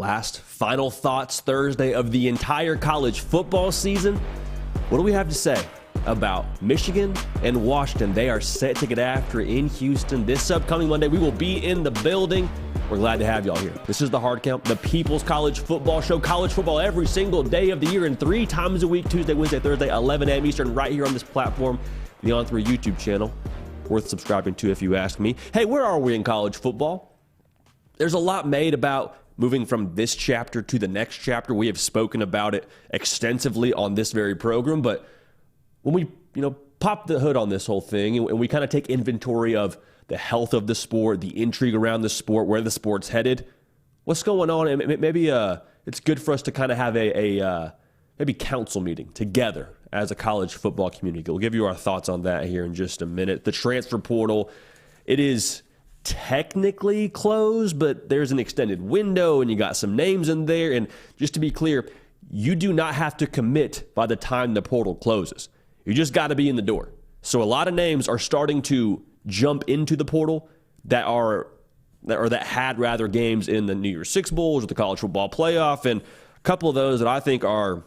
last final thoughts Thursday of the entire college football season. What do we have to say about Michigan and Washington? They are set to get after it in Houston this upcoming Monday. We will be in the building. We're glad to have y'all here. This is The Hard Count, the People's College Football Show. College football every single day of the year and 3 times a week, Tuesday, Wednesday, Thursday, 11 a.m. Eastern, right here on this platform, the On3 YouTube channel. Worth subscribing to if you ask me. Hey, where are we in college football? There's a lot made about moving from this chapter to the next chapter. We have spoken about it extensively on this very program, but when we, pop the hood on this whole thing and we kind of take inventory of the health of the sport, the intrigue around the sport, where the sport's headed, what's going on, and maybe it's good for us to kind of have a maybe council meeting together as a college football community. We'll give you our thoughts on that here in just a minute. The transfer portal, it is technically closed, but there's an extended window and you got some names in there. And just to be clear, you do not have to commit by the time the portal closes. You just got to be in the door. So a lot of names are starting to jump into the portal that had games in the New Year's Six Bowls or the college football playoff. And a couple of those that I think are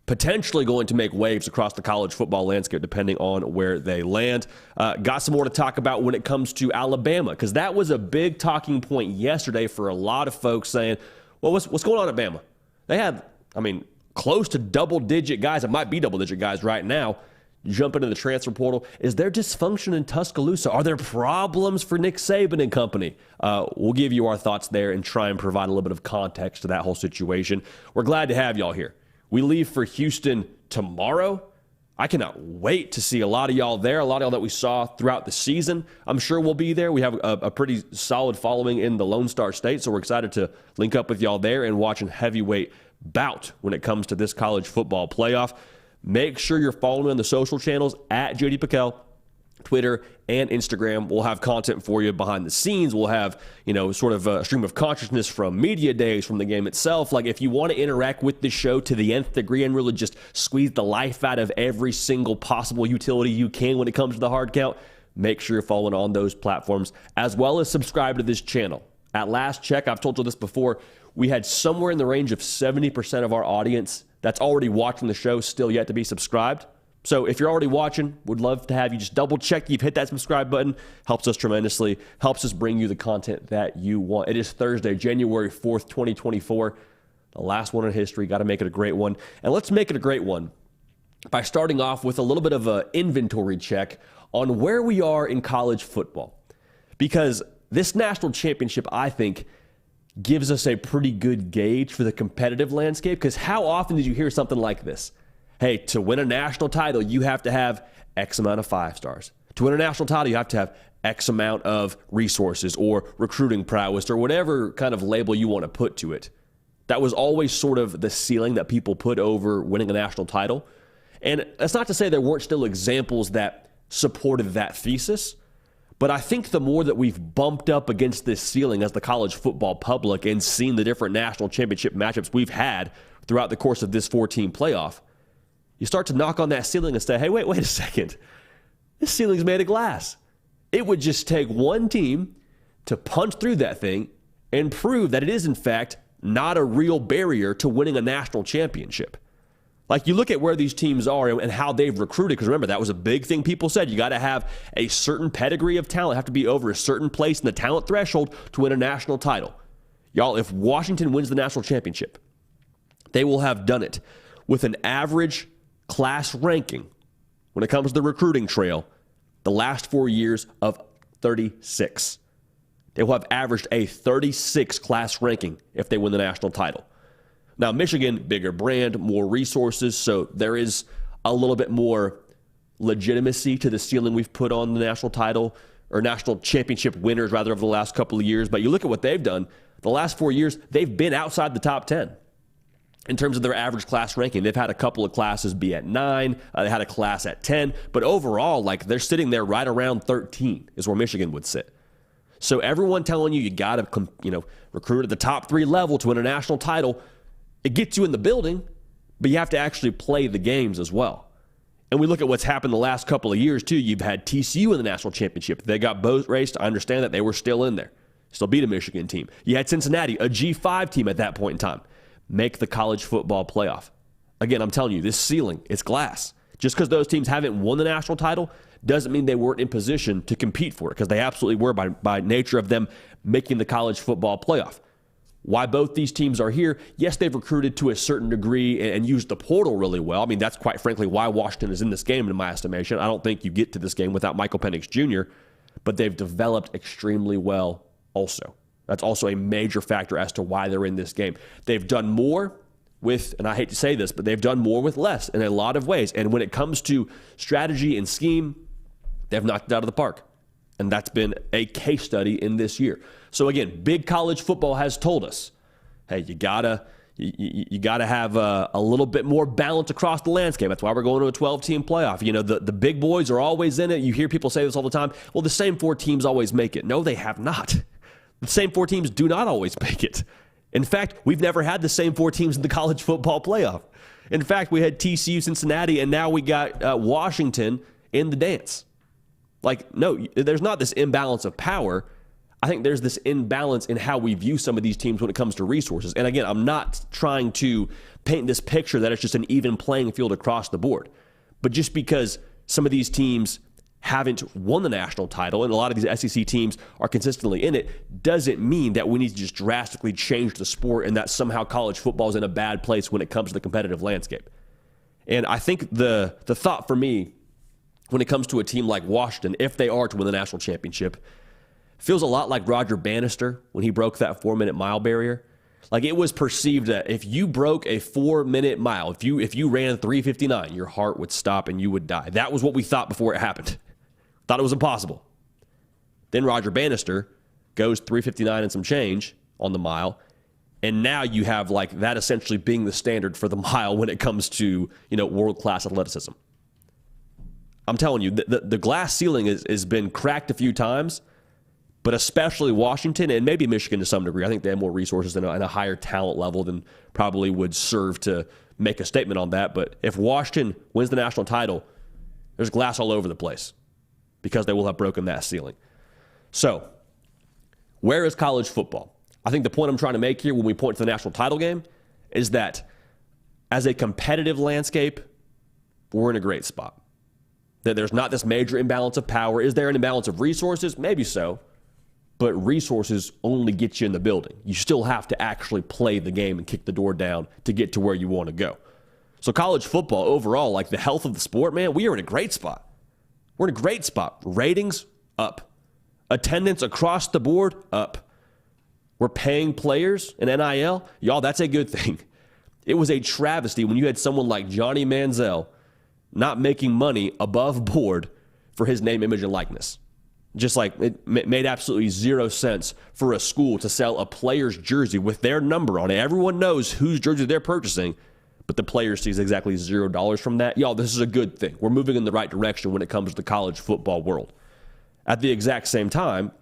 potentially going to make waves across the college football landscape depending on where they land. Got some more to talk about when it comes to Alabama, because that was a big talking point yesterday for a lot of folks saying, well, what's going on at Bama? They had, close to double-digit guys, it might be double-digit guys right now, jump into the transfer portal. Is there dysfunction in Tuscaloosa? Are there problems for Nick Saban and company? We'll give you our thoughts there and try and provide a little bit of context to that whole situation. We're glad to have y'all here. We leave for Houston tomorrow. I cannot wait to see a lot of y'all there, a lot of y'all that we saw throughout the season. I'm sure we'll be there. We have a pretty solid following in the Lone Star State, so we're excited to link up with y'all there and watch a heavyweight bout when it comes to this college football playoff. Make sure you're following me on the social channels at JD Piquel, Twitter and Instagram. We'll have content for you behind the scenes. We'll have, sort of a stream of consciousness from media days, from the game itself. Like, if you want to interact with the show to the nth degree and really just squeeze the life out of every single possible utility you can when it comes to the Hard Count, make sure you're following on those platforms, as well as subscribe to this channel. At last check, I've told you this before, we had somewhere in the range of 70% of our audience that's already watching the show still yet to be subscribed. So if you're already watching, would love to have you just double check you've hit that subscribe button. Helps us tremendously. Helps us bring you the content that you want. It is Thursday, January 4th, 2024. The last one in history. Got to make it a great one. And let's make it a great one by starting off with a little bit of an inventory check on where we are in college football. Because this national championship, I think, gives us a pretty good gauge for the competitive landscape. Because how often did you hear something like this? Hey, to win a national title, you have to have X amount of 5 stars. To win a national title, you have to have X amount of resources or recruiting prowess or whatever kind of label you want to put to it. That was always sort of the ceiling that people put over winning a national title. And that's not to say there weren't still examples that supported that thesis, but I think the more that we've bumped up against this ceiling as the college football public and seen the different national championship matchups we've had throughout the course of this 4-team playoff, you start to knock on that ceiling and say, hey, wait a second. This ceiling's made of glass. It would just take one team to punch through that thing and prove that it is, in fact, not a real barrier to winning a national championship. Like, you look at where these teams are and how they've recruited, because remember, that was a big thing people said. You got to have a certain pedigree of talent, have to be over a certain place in the talent threshold to win a national title. Y'all, if Washington wins the national championship, they will have done it with an average class ranking when it comes to the recruiting trail the last 4 years of 36. They will have averaged a 36 class ranking if they win the national title. Now, Michigan, bigger brand, more resources, so there is a little bit more legitimacy to the ceiling we've put on the national title, or national championship winners, rather, over the last couple of years. But you look at what they've done. The last 4 years, they've been outside the top 10. In terms of their average class ranking, they've had a couple of classes be at 9. They had a class at 10. But overall, they're sitting there right around 13 is where Michigan would sit. So everyone telling you got to, recruit at the top 3 level to win a national title, it gets you in the building, but you have to actually play the games as well. And we look at what's happened the last couple of years, too. You've had TCU in the national championship. They got boat raced. I understand that they were still in there. still beat a Michigan team. You had Cincinnati, a G5 team at that point in time, make the college football playoff. Again, I'm telling you, this ceiling, it's glass. Just because those teams haven't won the national title doesn't mean they weren't in position to compete for it, because they absolutely were by nature of them making the college football playoff. Why both these teams are here, yes, they've recruited to a certain degree and used the portal really well. I mean, that's quite frankly why Washington is in this game, in my estimation. I don't think you get to this game without Michael Penix Jr., but they've developed extremely well also. That's also a major factor as to why they're in this game. They've done more with, and I hate to say this, but they've done more with less in a lot of ways. And when it comes to strategy and scheme, they've knocked it out of the park. And that's been a case study in this year. So again, big college football has told us, hey, you gotta have a little bit more balance across the landscape. That's why we're going to a 12-team playoff. You know, the big boys are always in it. You hear people say this all the time. Well, the same 4 teams always make it. No, they have not. The same 4 teams do not always make it. In fact, we've never had the same 4 teams in the college football playoff. In fact, we had TCU, Cincinnati, and now we got Washington in the dance. Like, no, there's not this imbalance of power. I think there's this imbalance in how we view some of these teams when it comes to resources. And again, I'm not trying to paint this picture that it's just an even playing field across the board. But just because some of these teams haven't won the national title and a lot of these SEC teams are consistently in it doesn't mean that we need to just drastically change the sport and that somehow college football is in a bad place when it comes to the competitive landscape. And I think the thought for me when it comes to a team like Washington, if they are to win the national championship, feels a lot like Roger Bannister when he broke that 4-minute mile barrier. Like, it was perceived that if you broke a 4-minute mile, if you ran 3:59, your heart would stop and you would die. That was what we thought before it happened. Thought it was impossible. Then Roger Bannister goes 3:59 and some change on the mile, and now you have like that essentially being the standard for the mile when it comes to, you know, world-class athleticism. I'm telling you, the glass ceiling has been cracked a few times, but especially Washington and maybe Michigan to some degree. I think they have more resources and a higher talent level than probably would serve to make a statement on that. But if Washington wins the national title, there's glass all over the place because they will have broken that ceiling. So, where is college football? I think the point I'm trying to make here when we point to the national title game is that as a competitive landscape, we're in a great spot. That there's not this major imbalance of power. Is there an imbalance of resources? Maybe so. But resources only get you in the building. You still have to actually play the game and kick the door down to get to where you want to go. So college football overall, like the health of the sport, man, we are in a great spot. We're in a great spot. Ratings, up. Attendance across the board, up. We're paying players in NIL. Y'all, that's a good thing. It was a travesty when you had someone like Johnny Manziel not making money above board for his name, image, and likeness. Just like it made absolutely zero sense for a school to sell a player's jersey with their number on it. Everyone knows whose jersey they're purchasing, but the player sees exactly $0 from that. Y'all, this is a good thing. We're moving in the right direction when it comes to the college football world. At the exact same time,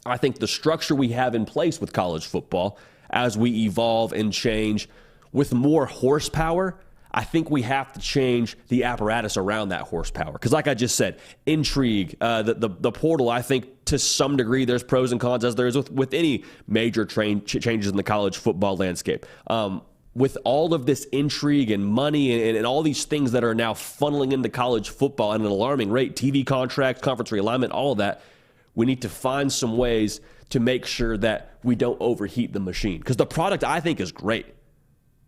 I think the structure we have in place with college football, as we evolve and change with more horsepower, I think we have to change the apparatus around that horsepower. Because like I just said, intrigue, the portal, I think to some degree there's pros and cons as there is with any major changes in the college football landscape. With all of this intrigue and money and all these things that are now funneling into college football at an alarming rate, TV contracts, conference realignment, all of that, we need to find some ways to make sure that we don't overheat the machine. Because the product, I think, is great.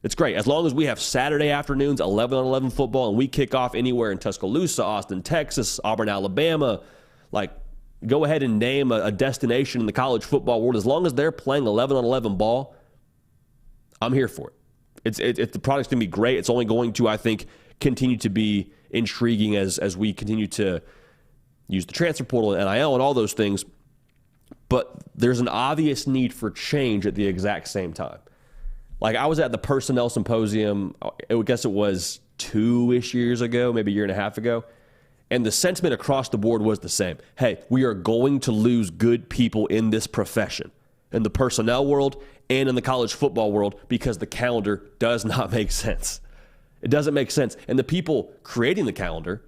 It's great. As long as we have Saturday afternoons, 11-on-11 football, and we kick off anywhere in Tuscaloosa, Austin, Texas, Auburn, Alabama, like, go ahead and name a destination in the college football world. As long as they're playing 11-on-11 ball, I'm here for it. The product's going to be great. It's only going to, I think, continue to be intriguing as we continue to use the transfer portal and NIL and all those things. But there's an obvious need for change at the exact same time. Like, I was at the personnel symposium, I guess it was 2-ish years ago, maybe a year and a half ago, and the sentiment across the board was the same. Hey, we are going to lose good people in this profession, in the personnel world and in the college football world, because the calendar does not make sense. It doesn't make sense. And the people creating the calendar,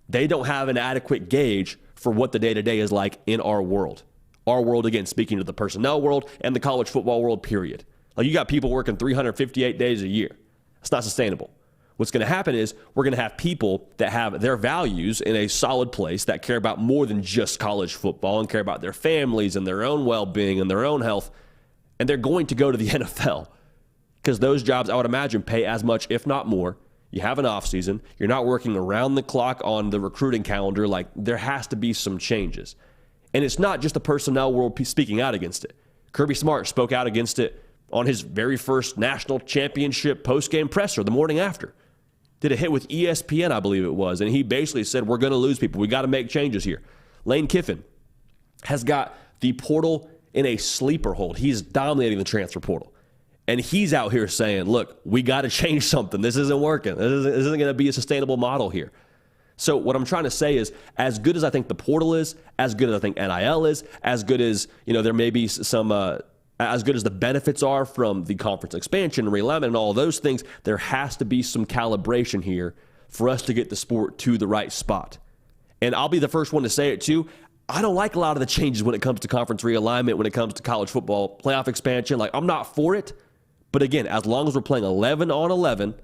they don't have an adequate gauge for what the day-to-day is like in our world. our world, again, speaking to the personnel world and the college football world, period. Like, you got people working 358 days a year. It's not sustainable. What's going to happen is we're going to have people that have their values in a solid place, that care about more than just college football and care about their families and their own well-being and their own health. And they're going to go to the NFL because those jobs, I would imagine, pay as much, if not more. You have an off season. You're not working around the clock on the recruiting calendar. Like, there has to be some changes. And it's not just the personnel world speaking out against it. Kirby Smart spoke out against it on his very first national championship post-game presser the morning after. Did a hit with ESPN, I believe it was, and he basically said, we're going to lose people. We got to make changes here. Lane Kiffin has got the portal in a sleeper hold. He's dominating the transfer portal. And he's out here saying, look, we got to change something. This isn't working. This isn't going to be a sustainable model here. So what I'm trying to say is, as good as I think the portal is, as good as I think NIL is, as good as, there may be some as good as the benefits are from the conference expansion and realignment and all of those things, there has to be some calibration here for us to get the sport to the right spot. And I'll be the first one to say it too. I don't like a lot of the changes when it comes to conference realignment, when it comes to college football playoff expansion. Like, I'm not for it. But again, as long as we're playing 11 on 11,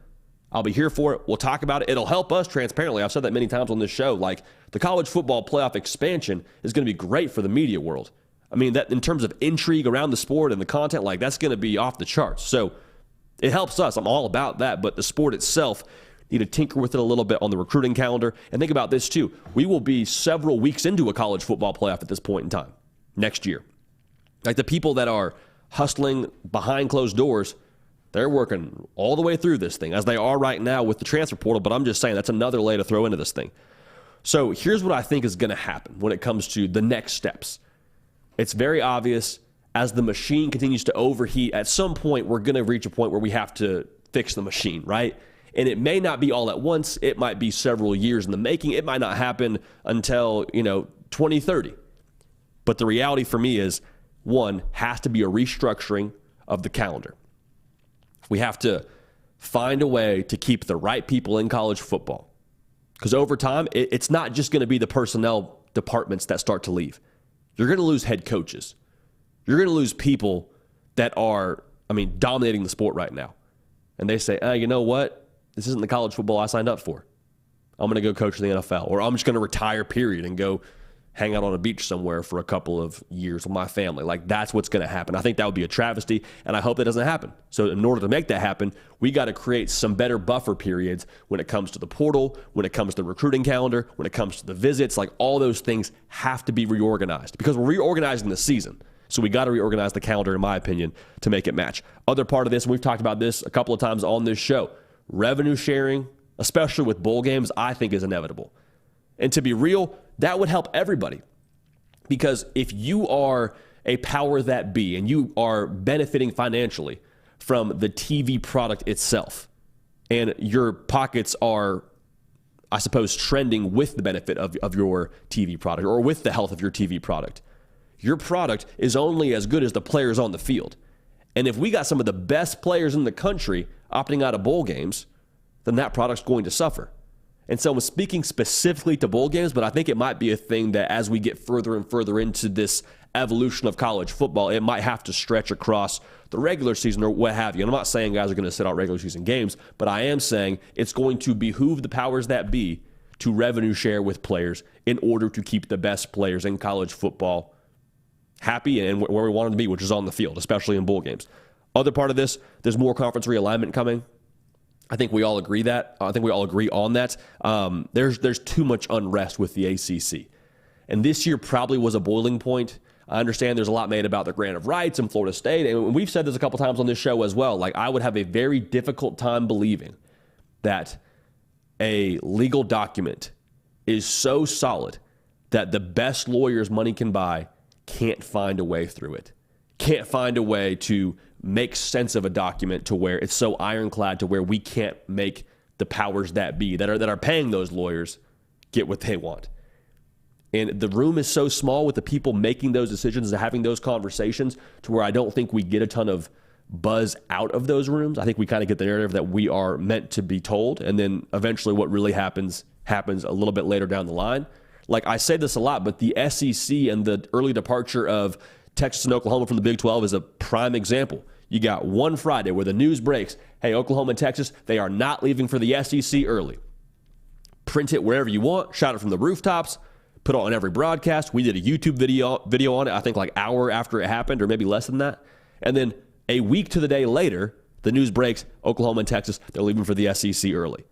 I'll be here for it. We'll talk about it. It'll help us transparently. I've said that many times on this show. Like, the college football playoff expansion is going to be great for the media world. I mean, that in terms of intrigue around the sport and the content, like, that's going to be off the charts. So it helps us. I'm all about that. But the sport itself, need to tinker with it a little bit on the recruiting calendar. And think about this too. We will be several weeks into a college football playoff at this point in time next year. Like, the people that are hustling behind closed doors, they're working all the way through this thing, as they are right now with the transfer portal. But I'm just saying, that's another layer to throw into this thing. So here's what I think is going to happen when it comes to the next steps. It's very obvious, as the machine continues to overheat, at some point we're going to reach a point where we have to fix the machine, right? And it may not be all at once. It might be several years in the making. It might not happen until, 2030. But the reality for me is, one, has to be a restructuring of the calendar. We have to find a way to keep the right people in college football. Because over time, it's not just going to be the personnel departments that start to leave. You're going to lose head coaches. You're going to lose people that are, dominating the sport right now. And they say, you know what? This isn't the college football I signed up for. I'm going to go coach in the NFL. Or I'm just going to retire, period, and go hang out on a beach somewhere for a couple of years with my family. Like, that's what's going to happen. I think that would be a travesty, and I hope that doesn't happen. So in order to make that happen, we got to create some better buffer periods when it comes to the portal, when it comes to the recruiting calendar, when it comes to the visits. Like, all those things have to be reorganized because we're reorganizing the season. So we got to reorganize the calendar, in my opinion, to make it match. Other part of this, and we've talked about this a couple of times on this show, revenue sharing, especially with bowl games, I think is inevitable. And to be real, that would help everybody. Because if you are a power that be and you are benefiting financially from the TV product itself, and your pockets are, I suppose, trending with the benefit of your TV product or with the health of your TV product, your product is only as good as the players on the field. And if we got some of the best players in the country opting out of bowl games, then that product's going to suffer. And so I'm speaking specifically to bowl games, but I think it might be a thing that as we get further and further into this evolution of college football, it might have to stretch across the regular season or what have you. And I'm not saying guys are going to sit out regular season games, but I am saying it's going to behoove the powers that be to revenue share with players in order to keep the best players in college football happy and where we want them to be, which is on the field, especially in bowl games. Other part of this, there's more conference realignment coming. I think we all agree that. I think we all agree on that. There's too much unrest with the ACC. And this year probably was a boiling point. I understand there's a lot made about the grant of rights in Florida State. And we've said this a couple times on this show as well. Like, I would have a very difficult time believing that a legal document is so solid that the best lawyers money can buy can't find a way through it. Can't find a way to make sense of a document to where it's so ironclad to where we can't make the powers that be that are paying those lawyers get what they want. And the room is so small with the people making those decisions and having those conversations to where I don't think we get a ton of buzz out of those rooms. I think we kind of get the narrative that we are meant to be told. And then eventually what really happens a little bit later down the line. Like, I say this a lot, but the SEC and the early departure of Texas and Oklahoma from the Big 12 is a prime example. You got one Friday where the news breaks, hey, Oklahoma and Texas, they are not leaving for the SEC early. Print it wherever you want, shout it from the rooftops, put it on every broadcast. We did a YouTube video on it, I think like hour after it happened, or maybe less than that. And then a week to the day later, the news breaks, Oklahoma and Texas, they're leaving for the SEC early.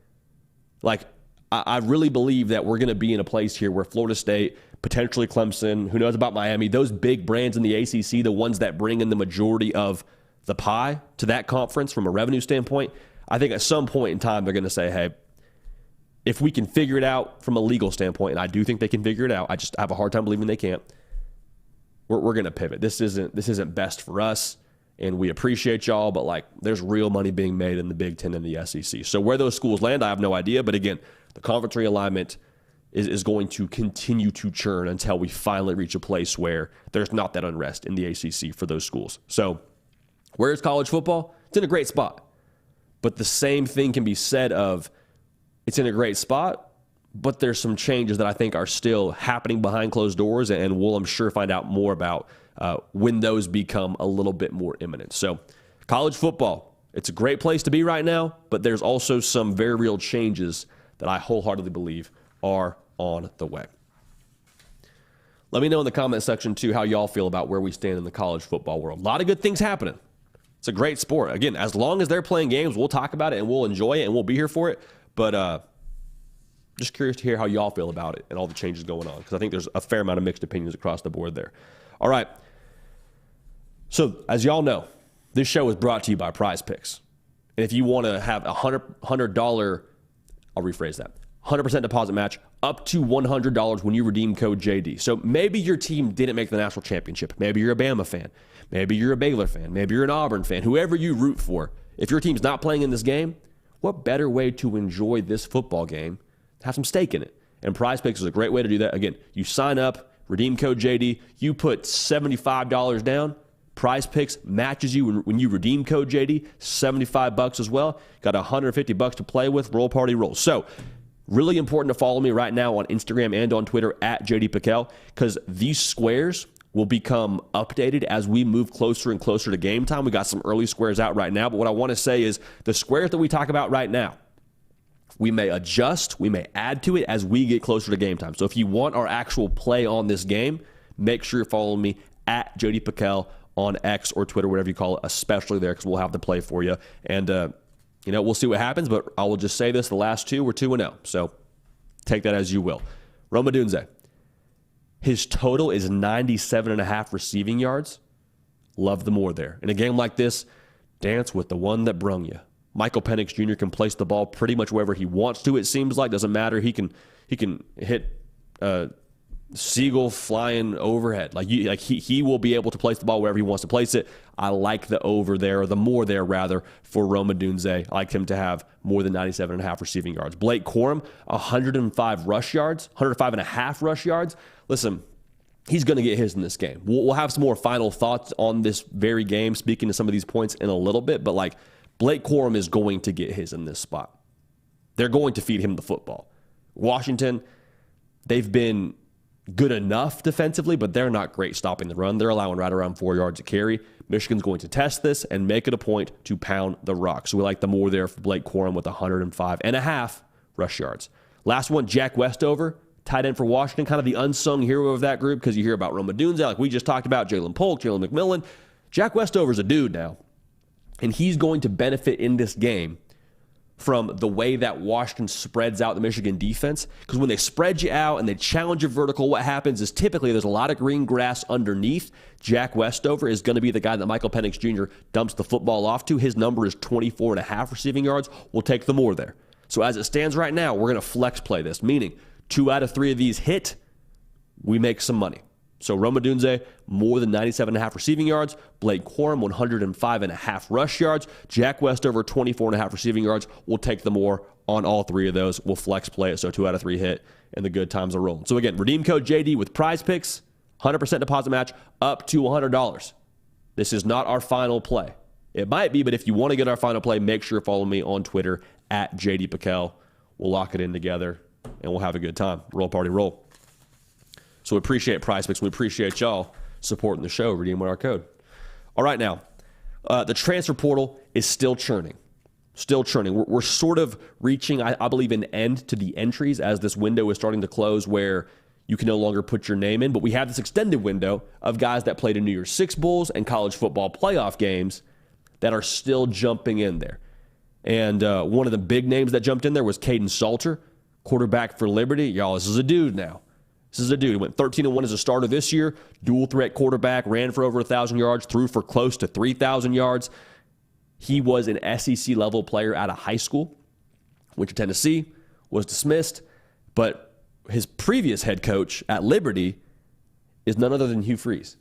Like, I really believe that we're going to be in a place here where Florida State, potentially Clemson, who knows about Miami, those big brands in the ACC, the ones that bring in the majority of the pie to that conference from a revenue standpoint, I think at some point in time they're going to say, hey, if we can figure it out from a legal standpoint, and I do think they can figure it out, I just have a hard time believing they can't, we're going to pivot. This isn't best for us, and we appreciate y'all, but like there's real money being made in the Big Ten and the SEC. So where those schools land, I have no idea. But again, the conference realignment is going to continue to churn until we finally reach a place where there's not that unrest in the ACC for those schools. So where's college football? It's in a great spot. But the same thing can be said of it's in a great spot, but there's some changes that I think are still happening behind closed doors, and we'll, I'm sure, find out more about when those become a little bit more imminent. So college football, it's a great place to be right now, but there's also some very real changes that I wholeheartedly believe are on the way. Let me know in the comment section, too, how y'all feel about where we stand in the college football world. A lot of good things happening. It's a great sport. Again, as long as they're playing games, we'll talk about it and we'll enjoy it and we'll be here for it. But just curious to hear how y'all feel about it and all the changes going on, because I think there's a fair amount of mixed opinions across the board there. All right. So as y'all know, this show is brought to you by Prize Picks. And if you want to have a $100, I'll rephrase that, 100% deposit match up to $100 when you redeem code JD. So maybe your team didn't make the national championship. Maybe you're a Bama fan. Maybe you're a Baylor fan. Maybe you're an Auburn fan. Whoever you root for, if your team's not playing in this game, what better way to enjoy this football game? Have some stake in it. And Prize Picks is a great way to do that. Again, you sign up, redeem code JD, you put $75 down. Prize Picks matches you when you redeem code JD, $75 as well. Got $150 to play with. Roll Party Roll. So really important to follow me right now on Instagram and on Twitter at JD Piquel, because these squares will become updated as we move closer and closer to game time. We got some early squares out right now, but what I want to say is the squares that we talk about right now, we may adjust, we may add to it as we get closer to game time. So if you want our actual play on this game, make sure you're following me at JD Piquel on X or Twitter, whatever you call it, especially there, because we'll have the play for you. And, we'll see what happens, but I will just say this, the last two were 2-0. So take that as you will. Rome Odunze, his total is 97.5 receiving yards. Love the more there. In a game like this, dance with the one that brung you. Michael Penix Jr. can place the ball pretty much wherever he wants to, it seems like. Doesn't matter. He can hit seagull flying overhead. He will be able to place the ball wherever he wants to place it. I like the over there, or the more there rather, for Rome Odunze. I like him to have more than 97.5 receiving yards. Blake Corum, 105 rush yards, 105.5 rush yards. Listen, he's going to get his in this game. We'll have some more final thoughts on this very game, speaking to some of these points in a little bit, but Blake Corum is going to get his in this spot. They're going to feed him the football. Washington, they've been good enough defensively, but they're not great stopping the run. They're allowing right around 4 yards a carry. Michigan's going to test this and make it a point to pound the rock. So we like the more there for Blake Corum with 105.5 rush yards. Last one, Jack Westover, tight end for Washington, kind of the unsung hero of that group, because you hear about Rome Odunze, like we just talked about, Jalen Polk, Jalen McMillan. Jack Westover's a dude now, and he's going to benefit in this game from the way that Washington spreads out the Michigan defense. Because when they spread you out and they challenge your vertical, what happens is typically there's a lot of green grass underneath. Jack Westover is going to be the guy that Michael Penix Jr. dumps the football off to. His number is 24.5 receiving yards. We'll take the more there. So as it stands right now, we're going to flex play this, meaning 2 out of 3 of these hit, we make some money. So Rome Odunze, more than 97.5 receiving yards. Blake Corum, 105.5 rush yards. Jack Westover, 24.5 receiving yards. We'll take the more on all 3 of those. We'll flex play it, so 2 out of 3 hit, and the good times are rolling. So again, redeem code JD with Prize Picks, 100% deposit match up to $100. This is not our final play. It might be, but if you want to get our final play, make sure you follow me on Twitter at JD Piquel. We'll lock it in together, and we'll have a good time. Roll Party Roll. So we appreciate Prize Picks. We appreciate y'all supporting the show, redeeming our code. All right, now, the transfer portal is still churning. Still churning. We're sort of reaching, I believe, an end to the entries as this window is starting to close where you can no longer put your name in. But we have this extended window of guys that played in New Year's Six Bowls and college football playoff games that are still jumping in there. And one of the big names that jumped in there was Caden Salter, quarterback for Liberty. Y'all, this is a dude now. This is a dude. He went 13-1 as a starter this year. Dual threat quarterback, ran for over 1,000 yards, threw for close to 3,000 yards. He was an SEC level player out of high school. Went to Tennessee, was dismissed. But his previous head coach at Liberty is none other than Hugh Freeze.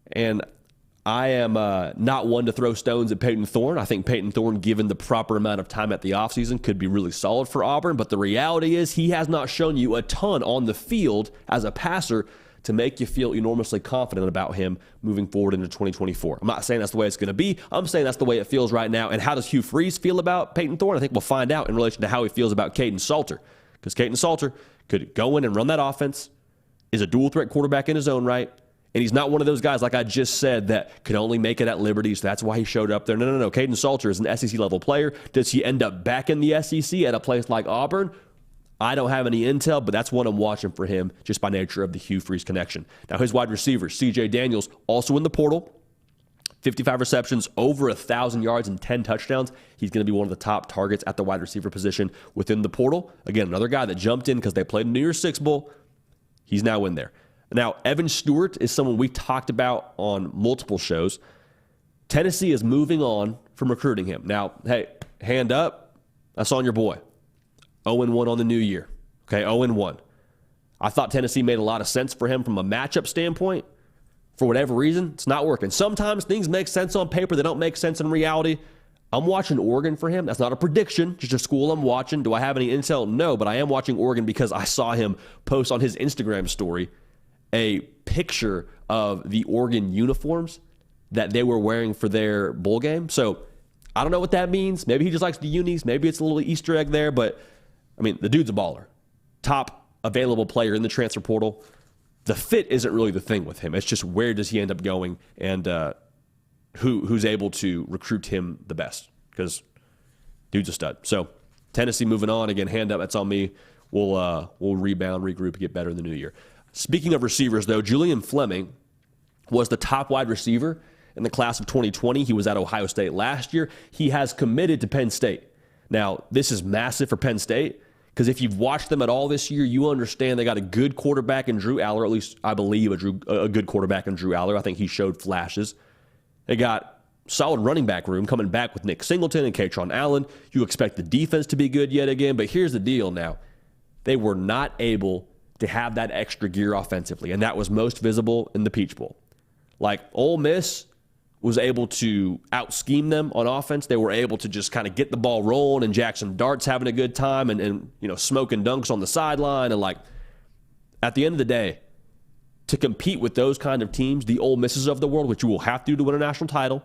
And I am not one to throw stones at Peyton Thorne. I think Peyton Thorne, given the proper amount of time at the offseason, could be really solid for Auburn. But the reality is he has not shown you a ton on the field as a passer to make you feel enormously confident about him moving forward into 2024. I'm not saying that's the way it's going to be. I'm saying that's the way it feels right now. And how does Hugh Freeze feel about Peyton Thorne? I think we'll find out in relation to how he feels about Caden Salter. Because Caden Salter could go in and run that offense, is a dual threat quarterback in his own right. And he's not one of those guys, like I just said, that could only make it at Liberty, so that's why he showed up there. No. Caden Salter is an SEC-level player. Does he end up back in the SEC at a place like Auburn? I don't have any intel, but that's what I'm watching for him just by nature of the Hugh Freeze connection. Now, his wide receiver, C.J. Daniels, also in the portal. 55 receptions, over 1,000 yards, and 10 touchdowns. He's going to be one of the top targets at the wide receiver position within the portal. Again, another guy that jumped in because they played in New Year's Six Bowl. He's now in there. Now, Evan Stewart is someone we talked about on multiple shows. Tennessee is moving on from recruiting him. Now, hey, hand up, that's on your boy. 0-1 on the new year. Okay, 0-1. I thought Tennessee made a lot of sense for him from a matchup standpoint. For whatever reason, it's not working. Sometimes things make sense on paper. They don't make sense in reality. I'm watching Oregon for him. That's not a prediction, just a school I'm watching. Do I have any intel? No, but I am watching Oregon because I saw him post on his Instagram story a picture of the Oregon uniforms that they were wearing for their bowl game. So I don't know what that means. Maybe he just likes the unis. Maybe it's a little Easter egg there. But, I mean, the dude's a baller. Top available player in the transfer portal. The fit isn't really the thing with him. It's just where does he end up going and who's able to recruit him the best, because dude's a stud. So Tennessee moving on. Again, hand up. That's on me. We'll rebound, regroup, get better in the new year. Speaking of receivers, though, Julian Fleming was the top wide receiver in the class of 2020. He was at Ohio State last year. He has committed to Penn State. Now, this is massive for Penn State because if you've watched them at all this year, you understand they got a good quarterback in Drew Aller, at least I believe a good quarterback in Drew Aller. I think he showed flashes. They got solid running back room coming back with Nick Singleton and Katron Allen. You expect the defense to be good yet again, but here's the deal now. They were not able to have that extra gear offensively, and that was most visible in the Peach Bowl. Like, Ole Miss was able to out-scheme them on offense. They were able to just kind of get the ball rolling, and Jackson Dart's having a good time and smoking dunks on the sideline. And, like, at the end of the day, to compete with those kind of teams, the Ole Misses of the world, which you will have to do to win a national title,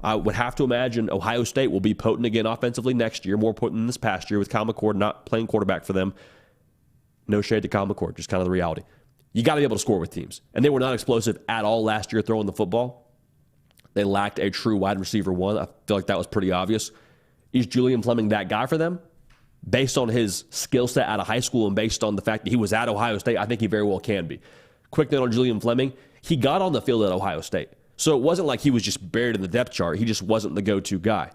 I would have to imagine Ohio State will be potent again offensively next year, more potent than this past year with Kyle McCord not playing quarterback for them. No shade to Kyle McCord, just kind of the reality. You got to be able to score with teams. And they were not explosive at all last year throwing the football. They lacked a true wide receiver one. I feel like that was pretty obvious. Is Julian Fleming that guy for them? Based on his skill set out of high school and based on the fact that he was at Ohio State, I think he very well can be. Quick note on Julian Fleming. He got on the field at Ohio State. So it wasn't like he was just buried in the depth chart. He just wasn't the go-to guy.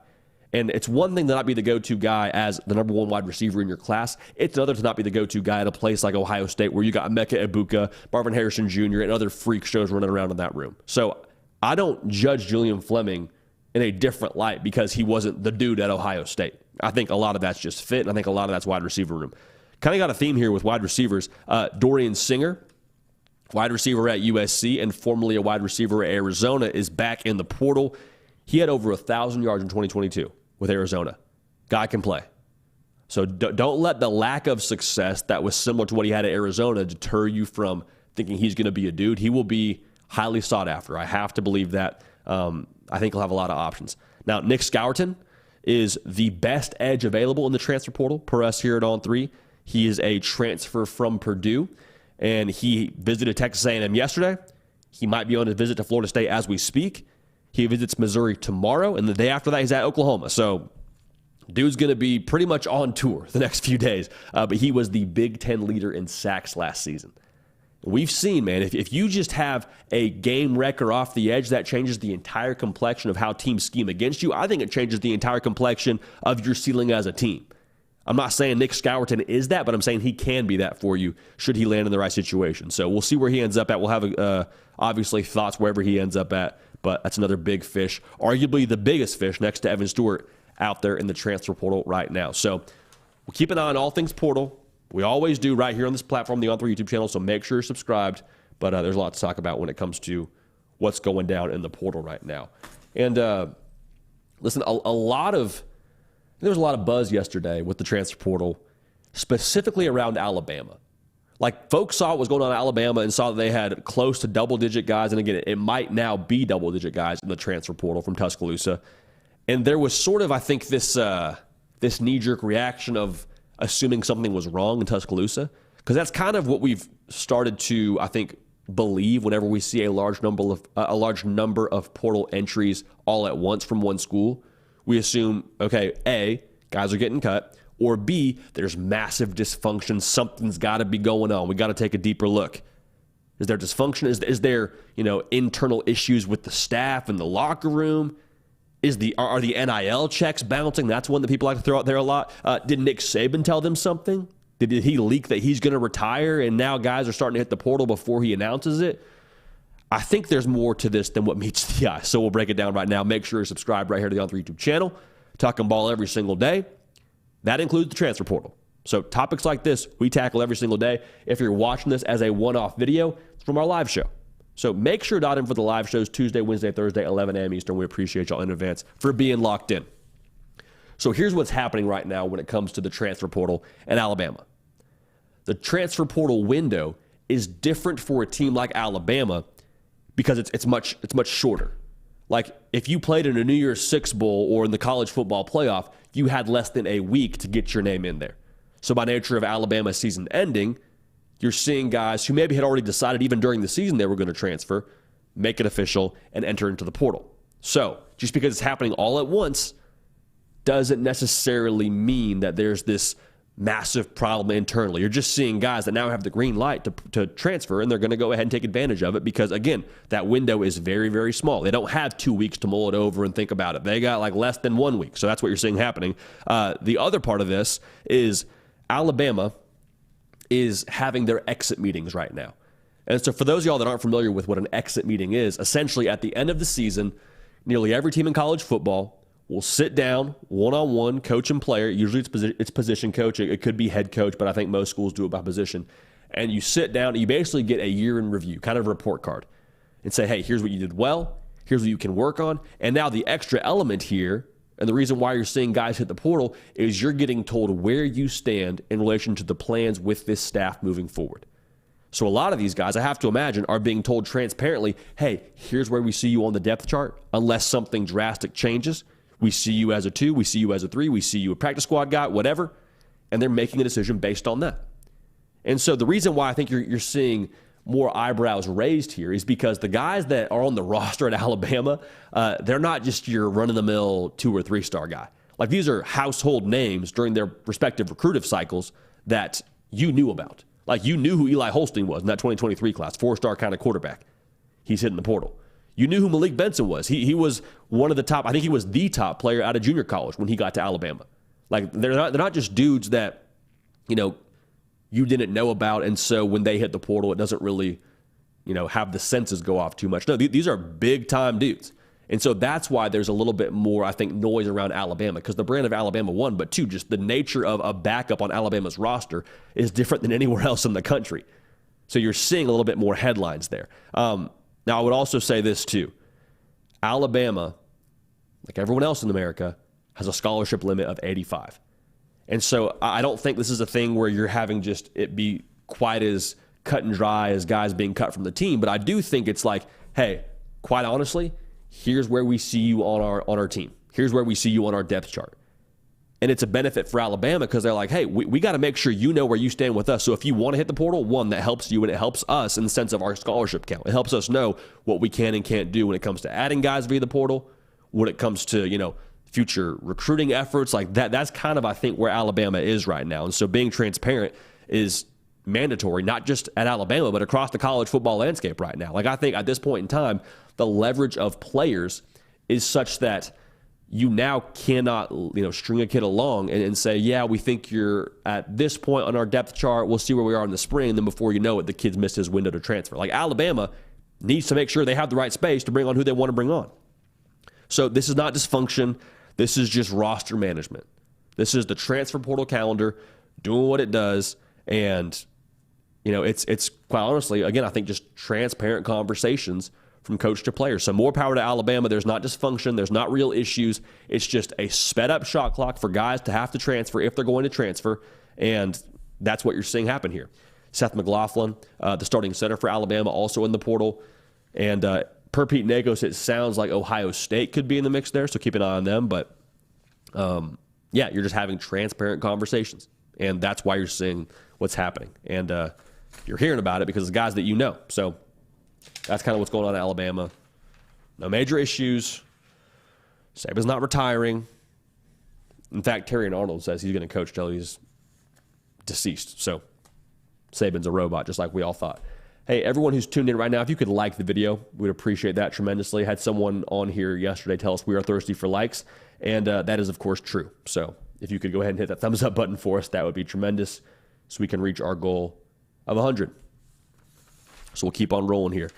And it's one thing to not be the go-to guy as the number one wide receiver in your class. It's another to not be the go-to guy at a place like Ohio State where you got Emeka Egbuka, Marvin Harrison Jr., and other freak shows running around in that room. So I don't judge Julian Fleming in a different light because he wasn't the dude at Ohio State. I think a lot of that's just fit, and I think a lot of that's wide receiver room. Kind of got a theme here with wide receivers. Dorian Singer, wide receiver at USC and formerly a wide receiver at Arizona, is back in the portal. He had over 1,000 yards in 2022 with Arizona. Guy can play. So don't let the lack of success that was similar to what he had at Arizona deter you from thinking he's going to be a dude. He will be highly sought after. I have to believe that. I think he'll have a lot of options. Now, Nick Scourton is the best edge available in the transfer portal per us here at On3. He is a transfer from Purdue. and he visited Texas A&M yesterday. He might be on his visit to Florida State as we speak. He visits Missouri tomorrow, and the day after that, he's at Oklahoma. So dude's going to be pretty much on tour the next few days. But he was the Big Ten leader in sacks last season. We've seen, man, if you just have a game wrecker off the edge, that changes the entire complexion of how teams scheme against you. I think it changes the entire complexion of your ceiling as a team. I'm not saying Nick Scourton is that, but I'm saying he can be that for you should he land in the right situation. So we'll see where he ends up at. We'll have, obviously, thoughts wherever he ends up at, but that's another big fish, arguably the biggest fish next to Evan Stewart out there in the transfer portal right now. So we'll keep an eye on all things portal. We always do right here on this platform, the On3 YouTube channel, so make sure you're subscribed. But there's a lot to talk about when it comes to what's going down in the portal right now. And listen, there was a lot of buzz yesterday with the transfer portal, specifically around Alabama. Like, folks saw what was going on in Alabama and saw that they had close to double-digit guys. And again, it might now be double-digit guys in the transfer portal from Tuscaloosa. And there was sort of, I think, this knee-jerk reaction of assuming something was wrong in Tuscaloosa, because that's kind of what we've started to, I think, believe whenever we see a large number of portal entries all at once from one school. We assume, okay, A, guys are getting cut, or B, there's massive dysfunction. Something's got to be going on. We got to take a deeper look. Is there dysfunction? Is there internal issues with the staff and the locker room? Are the NIL checks bouncing? That's one that people like to throw out there a lot. Did Nick Saban tell them something? Did he leak that he's going to retire and now guys are starting to hit the portal before he announces it? I think there's more to this than what meets the eye. So we'll break it down right now. Make sure you're subscribed right here to the On3 YouTube channel. Talking ball every single day. That includes the transfer portal. So topics like this, we tackle every single day. If you're watching this as a one-off video, it's from our live show. So make sure to dial in for the live shows Tuesday, Wednesday, Thursday, 11 a.m. Eastern. We appreciate y'all in advance for being locked in. So here's what's happening right now when it comes to the transfer portal in Alabama. The transfer portal window is different for a team like Alabama because it's much shorter. Like, if you played in a New Year's Six Bowl or in the college football playoff, you had less than a week to get your name in there. So by nature of Alabama's season ending, you're seeing guys who maybe had already decided even during the season they were going to transfer, make it official, and enter into the portal. So just because it's happening all at once doesn't necessarily mean that there's this massive problem internally. You're just seeing guys that now have the green light to transfer, and they're going to go ahead and take advantage of it because, again, that window is very, very small. They don't have 2 weeks to mull it over and think about it. They got like less than 1 week. So that's what you're seeing happening. The other part of this is Alabama is having their exit meetings right now. And so for those of y'all that aren't familiar with what an exit meeting is, essentially at the end of the season, nearly every team in college football will sit down one-on-one, coach and player. Usually it's position coach. It could be head coach, but I think most schools do it by position. And you sit down and you basically get a year in review, kind of a report card, and say, hey, here's what you did well. Here's what you can work on. And now the extra element here, and the reason why you're seeing guys hit the portal, is you're getting told where you stand in relation to the plans with this staff moving forward. So a lot of these guys, I have to imagine, are being told transparently, hey, here's where we see you on the depth chart. Unless something drastic changes, we see you as a 2, we see you as a 3, we see you a practice squad guy, whatever. And they're making a decision based on that. And so the reason why I think you're seeing more eyebrows raised here is because the guys that are on the roster at Alabama, they're not just your run-of-the-mill 2 or 3-star guy. Like, these are household names during their respective recruitive cycles that you knew about. Like, you knew who Eli Holstein was in that 2023 class, 4-star kind of quarterback. He's hitting the portal. You knew who Malik Benson was. He was one of the top, I think he was the top player out of junior college when he got to Alabama. Like, they're not just dudes that, you didn't know about, and so when they hit the portal, it doesn't really, have the senses go off too much. No, these are big-time dudes. And so that's why there's a little bit more, I think, noise around Alabama, because the brand of Alabama, 1, but 2, just the nature of a backup on Alabama's roster is different than anywhere else in the country. So you're seeing a little bit more headlines there. Now, I would also say this, too. Alabama, like everyone else in America, has a scholarship limit of 85. And so I don't think this is a thing where you're having just it be quite as cut and dry as guys being cut from the team. But I do think it's like, hey, quite honestly, here's where we see you on our team. Here's where we see you on our depth chart. And it's a benefit for Alabama because they're like, hey, we got to make sure you know where you stand with us. So if you want to hit the portal, one, that helps you and it helps us in the sense of our scholarship count. It helps us know what we can and can't do when it comes to adding guys via the portal, when it comes to, future recruiting efforts like that. That's kind of, I think, where Alabama is right now. And so being transparent is mandatory, not just at Alabama, but across the college football landscape right now. Like, I think at this point in time, the leverage of players is such that you now cannot, string a kid along and say, yeah, we think you're at this point on our depth chart. We'll see where we are in the spring. And then before you know it, the kid's missed his window to transfer. Like, Alabama needs to make sure they have the right space to bring on who they want to bring on. So this is not dysfunction. This is just roster management. This is the transfer portal calendar doing what it does. And, it's quite honestly, again, I think just transparent conversations from coach to player. So more power to Alabama. There's not dysfunction. There's not real issues. It's just a sped up shot clock for guys to have to transfer if they're going to transfer. And that's what you're seeing happen here. Seth McLaughlin, the starting center for Alabama, also in the portal. And per Pete Nagos, it sounds like Ohio State could be in the mix there. So keep an eye on them. But you're just having transparent conversations. And that's why you're seeing what's happening. And you're hearing about it because it's guys that you know. So that's kind of what's going on in Alabama. No major issues. Saban's not retiring. In fact, Terry Arnold says he's going to coach till he's deceased. So Saban's a robot, just like we all thought. Hey, everyone who's tuned in right now, if you could like the video, we'd appreciate that tremendously. I had someone on here yesterday tell us we are thirsty for likes, and that is, of course, true. So if you could go ahead and hit that thumbs up button for us, that would be tremendous so we can reach our goal of 100. So we'll keep on rolling here.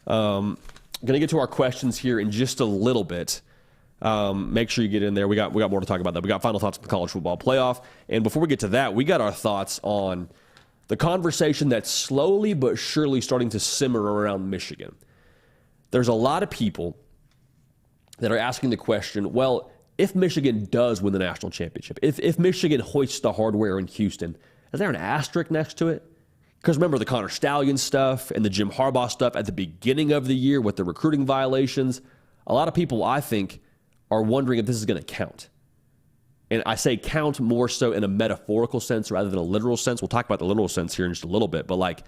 Going to get to our questions here in just a little bit. Make sure you get in there. We got more to talk about that. We got final thoughts on the college football playoff. And before we get to that, we got our thoughts on the conversation that's slowly but surely starting to simmer around Michigan. There's a lot of people that are asking the question, well, if Michigan does win the national championship, if Michigan hoists the hardware in Houston, is there an asterisk next to it? Because remember the Connor Stallion stuff and the Jim Harbaugh stuff at the beginning of the year with the recruiting violations. A lot of people, I think, are wondering if this is going to count. And I say count more so in a metaphorical sense rather than a literal sense. We'll talk about the literal sense here in just a little bit. But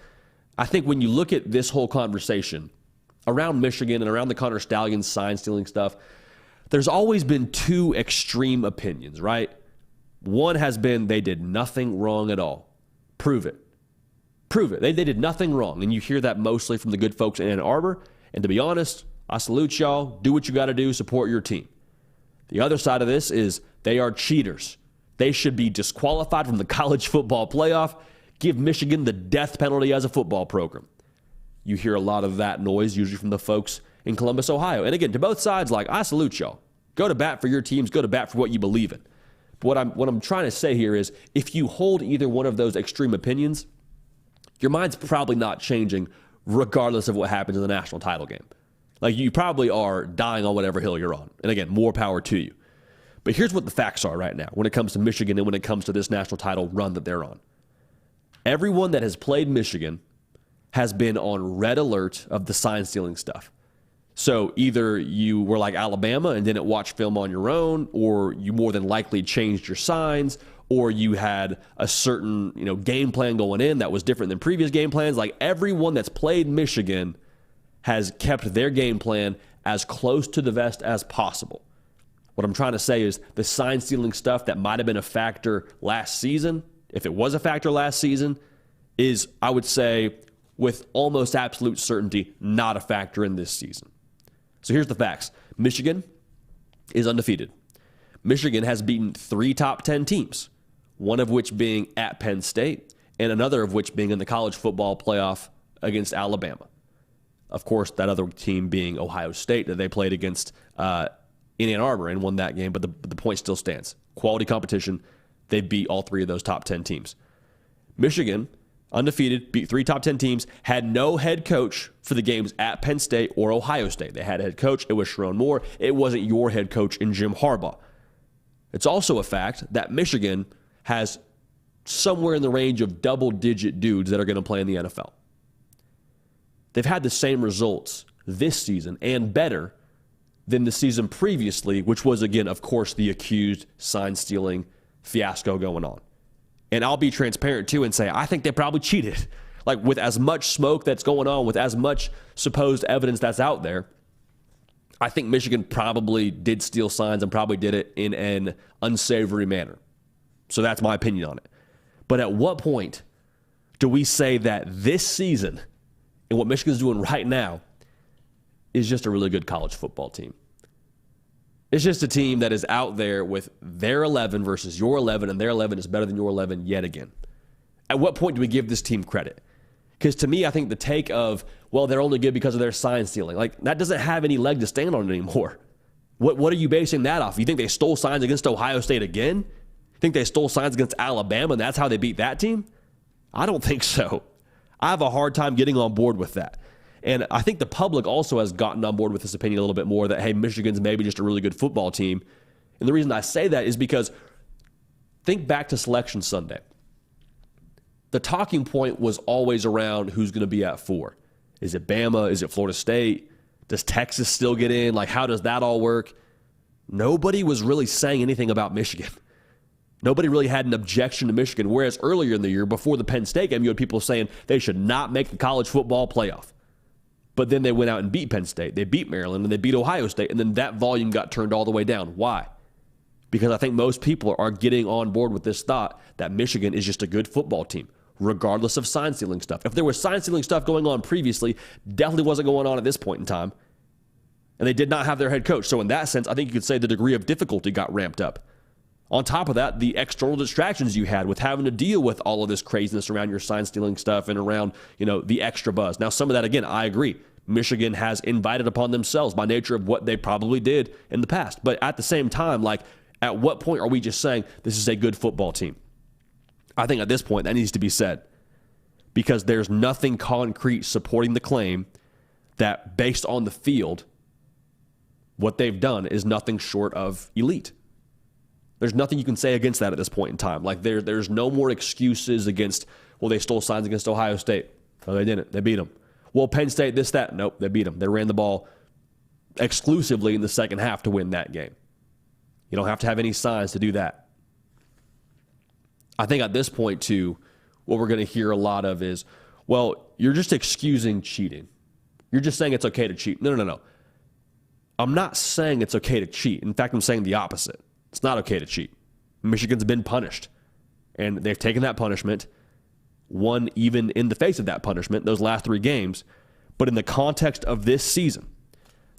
I think when you look at this whole conversation around Michigan and around the Connor Stallion sign stealing stuff, there's always been two extreme opinions, right? One has been they did nothing wrong at all. Prove it. Prove it. They did nothing wrong. And you hear that mostly from the good folks in Ann Arbor. And to be honest, I salute y'all. Do what you got to do. Support your team. The other side of this is they are cheaters. They should be disqualified from the college football playoff. Give Michigan the death penalty as a football program. You hear a lot of that noise, usually from the folks in Columbus, Ohio. And again, to both sides, I salute y'all. Go to bat for your teams. Go to bat for what you believe in. But what I'm trying to say here is if you hold either one of those extreme opinions, your mind's probably not changing regardless of what happens in the national title game. You probably are dying on whatever hill you're on. And again, more power to you. But here's what the facts are right now when it comes to Michigan and when it comes to this national title run that they're on. Everyone that has played Michigan has been on red alert of the sign stealing stuff. So either you were like Alabama and didn't watch film on your own, or you more than likely changed your signs, or you had a certain game plan going in that was different than previous game plans. Everyone that's played Michigan has kept their game plan as close to the vest as possible. What I'm trying to say is the sign stealing stuff that might have been a factor last season, if it was a factor last season, is, I would say, with almost absolute certainty, not a factor in this season. So here's the facts. Michigan is undefeated. Michigan has beaten 3 top 10 teams, one of which being at Penn State, and another of which being in the college football playoff against Alabama. Of course, that other team being Ohio State that they played against in Ann Arbor and won that game, but the point still stands. Quality competition. They beat all 3 of those top 10 teams. Michigan, undefeated, beat 3 top 10 teams, had no head coach for the games at Penn State or Ohio State. They had a head coach. It was Sharon Moore. It wasn't your head coach in Jim Harbaugh. It's also a fact that Michigan has somewhere in the range of double-digit dudes that are going to play in the NFL. They've had the same results this season and better than the season previously, which was, again, of course, the accused sign-stealing fiasco going on. And I'll be transparent too and say, I think they probably cheated. Like with as much smoke that's going on, with as much supposed evidence that's out there, I think Michigan probably did steal signs and probably did it in an unsavory manner. So that's my opinion on it. But at what point do we say that this season and what Michigan's doing right now is just a really good college football team? It's just a team that is out there with their 11 versus your 11, and their 11 is better than your 11 yet again. At what point do we give this team credit? Because to me, I think the take of, well, they're only good because of their sign stealing, like that doesn't have any leg to stand on anymore. What are you basing that off? You think they stole signs against Ohio State again? You think they stole signs against Alabama and that's how they beat that team? I don't think so. I have a hard time getting on board with that. And I think the public also has gotten on board with this opinion a little bit more that, hey, Michigan's maybe just a really good football team. And the reason I say that is because think back to Selection Sunday. The talking point was always around who's going to be at 4. Is it Bama? Is it Florida State? Does Texas still get in? Like, how does that all work? Nobody was really saying anything about Michigan. Nobody really had an objection to Michigan, whereas earlier in the year, before the Penn State game, you had people saying they should not make the college football playoff. But then they went out and beat Penn State. They beat Maryland, and they beat Ohio State, and then that volume got turned all the way down. Why? Because I think most people are getting on board with this thought that Michigan is just a good football team, regardless of sign-stealing stuff. If there was sign-stealing stuff going on previously, definitely wasn't going on at this point in time. And they did not have their head coach. So in that sense, I think you could say the degree of difficulty got ramped up. On top of that, the external distractions you had with having to deal with all of this craziness around your sign-stealing stuff and around, the extra buzz. Now, some of that, again, I agree. Michigan has invited upon themselves by nature of what they probably did in the past. But at the same time, at what point are we just saying this is a good football team? I think at this point that needs to be said because there's nothing concrete supporting the claim that based on the field, what they've done is nothing short of elite. There's nothing you can say against that at this point in time. There's no more excuses against, well, they stole signs against Ohio State. No, they didn't. They beat them. Well, Penn State, this, that. Nope, they beat them. They ran the ball exclusively in the second half to win that game. You don't have to have any signs to do that. I think at this point, too, what we're going to hear a lot of is, well, you're just excusing cheating. You're just saying it's okay to cheat. No. I'm not saying it's okay to cheat. In fact, I'm saying the opposite. It's not okay to cheat. Michigan's been punished, and they've taken that punishment, won even in the face of that punishment, those last 3 games. But in the context of this season,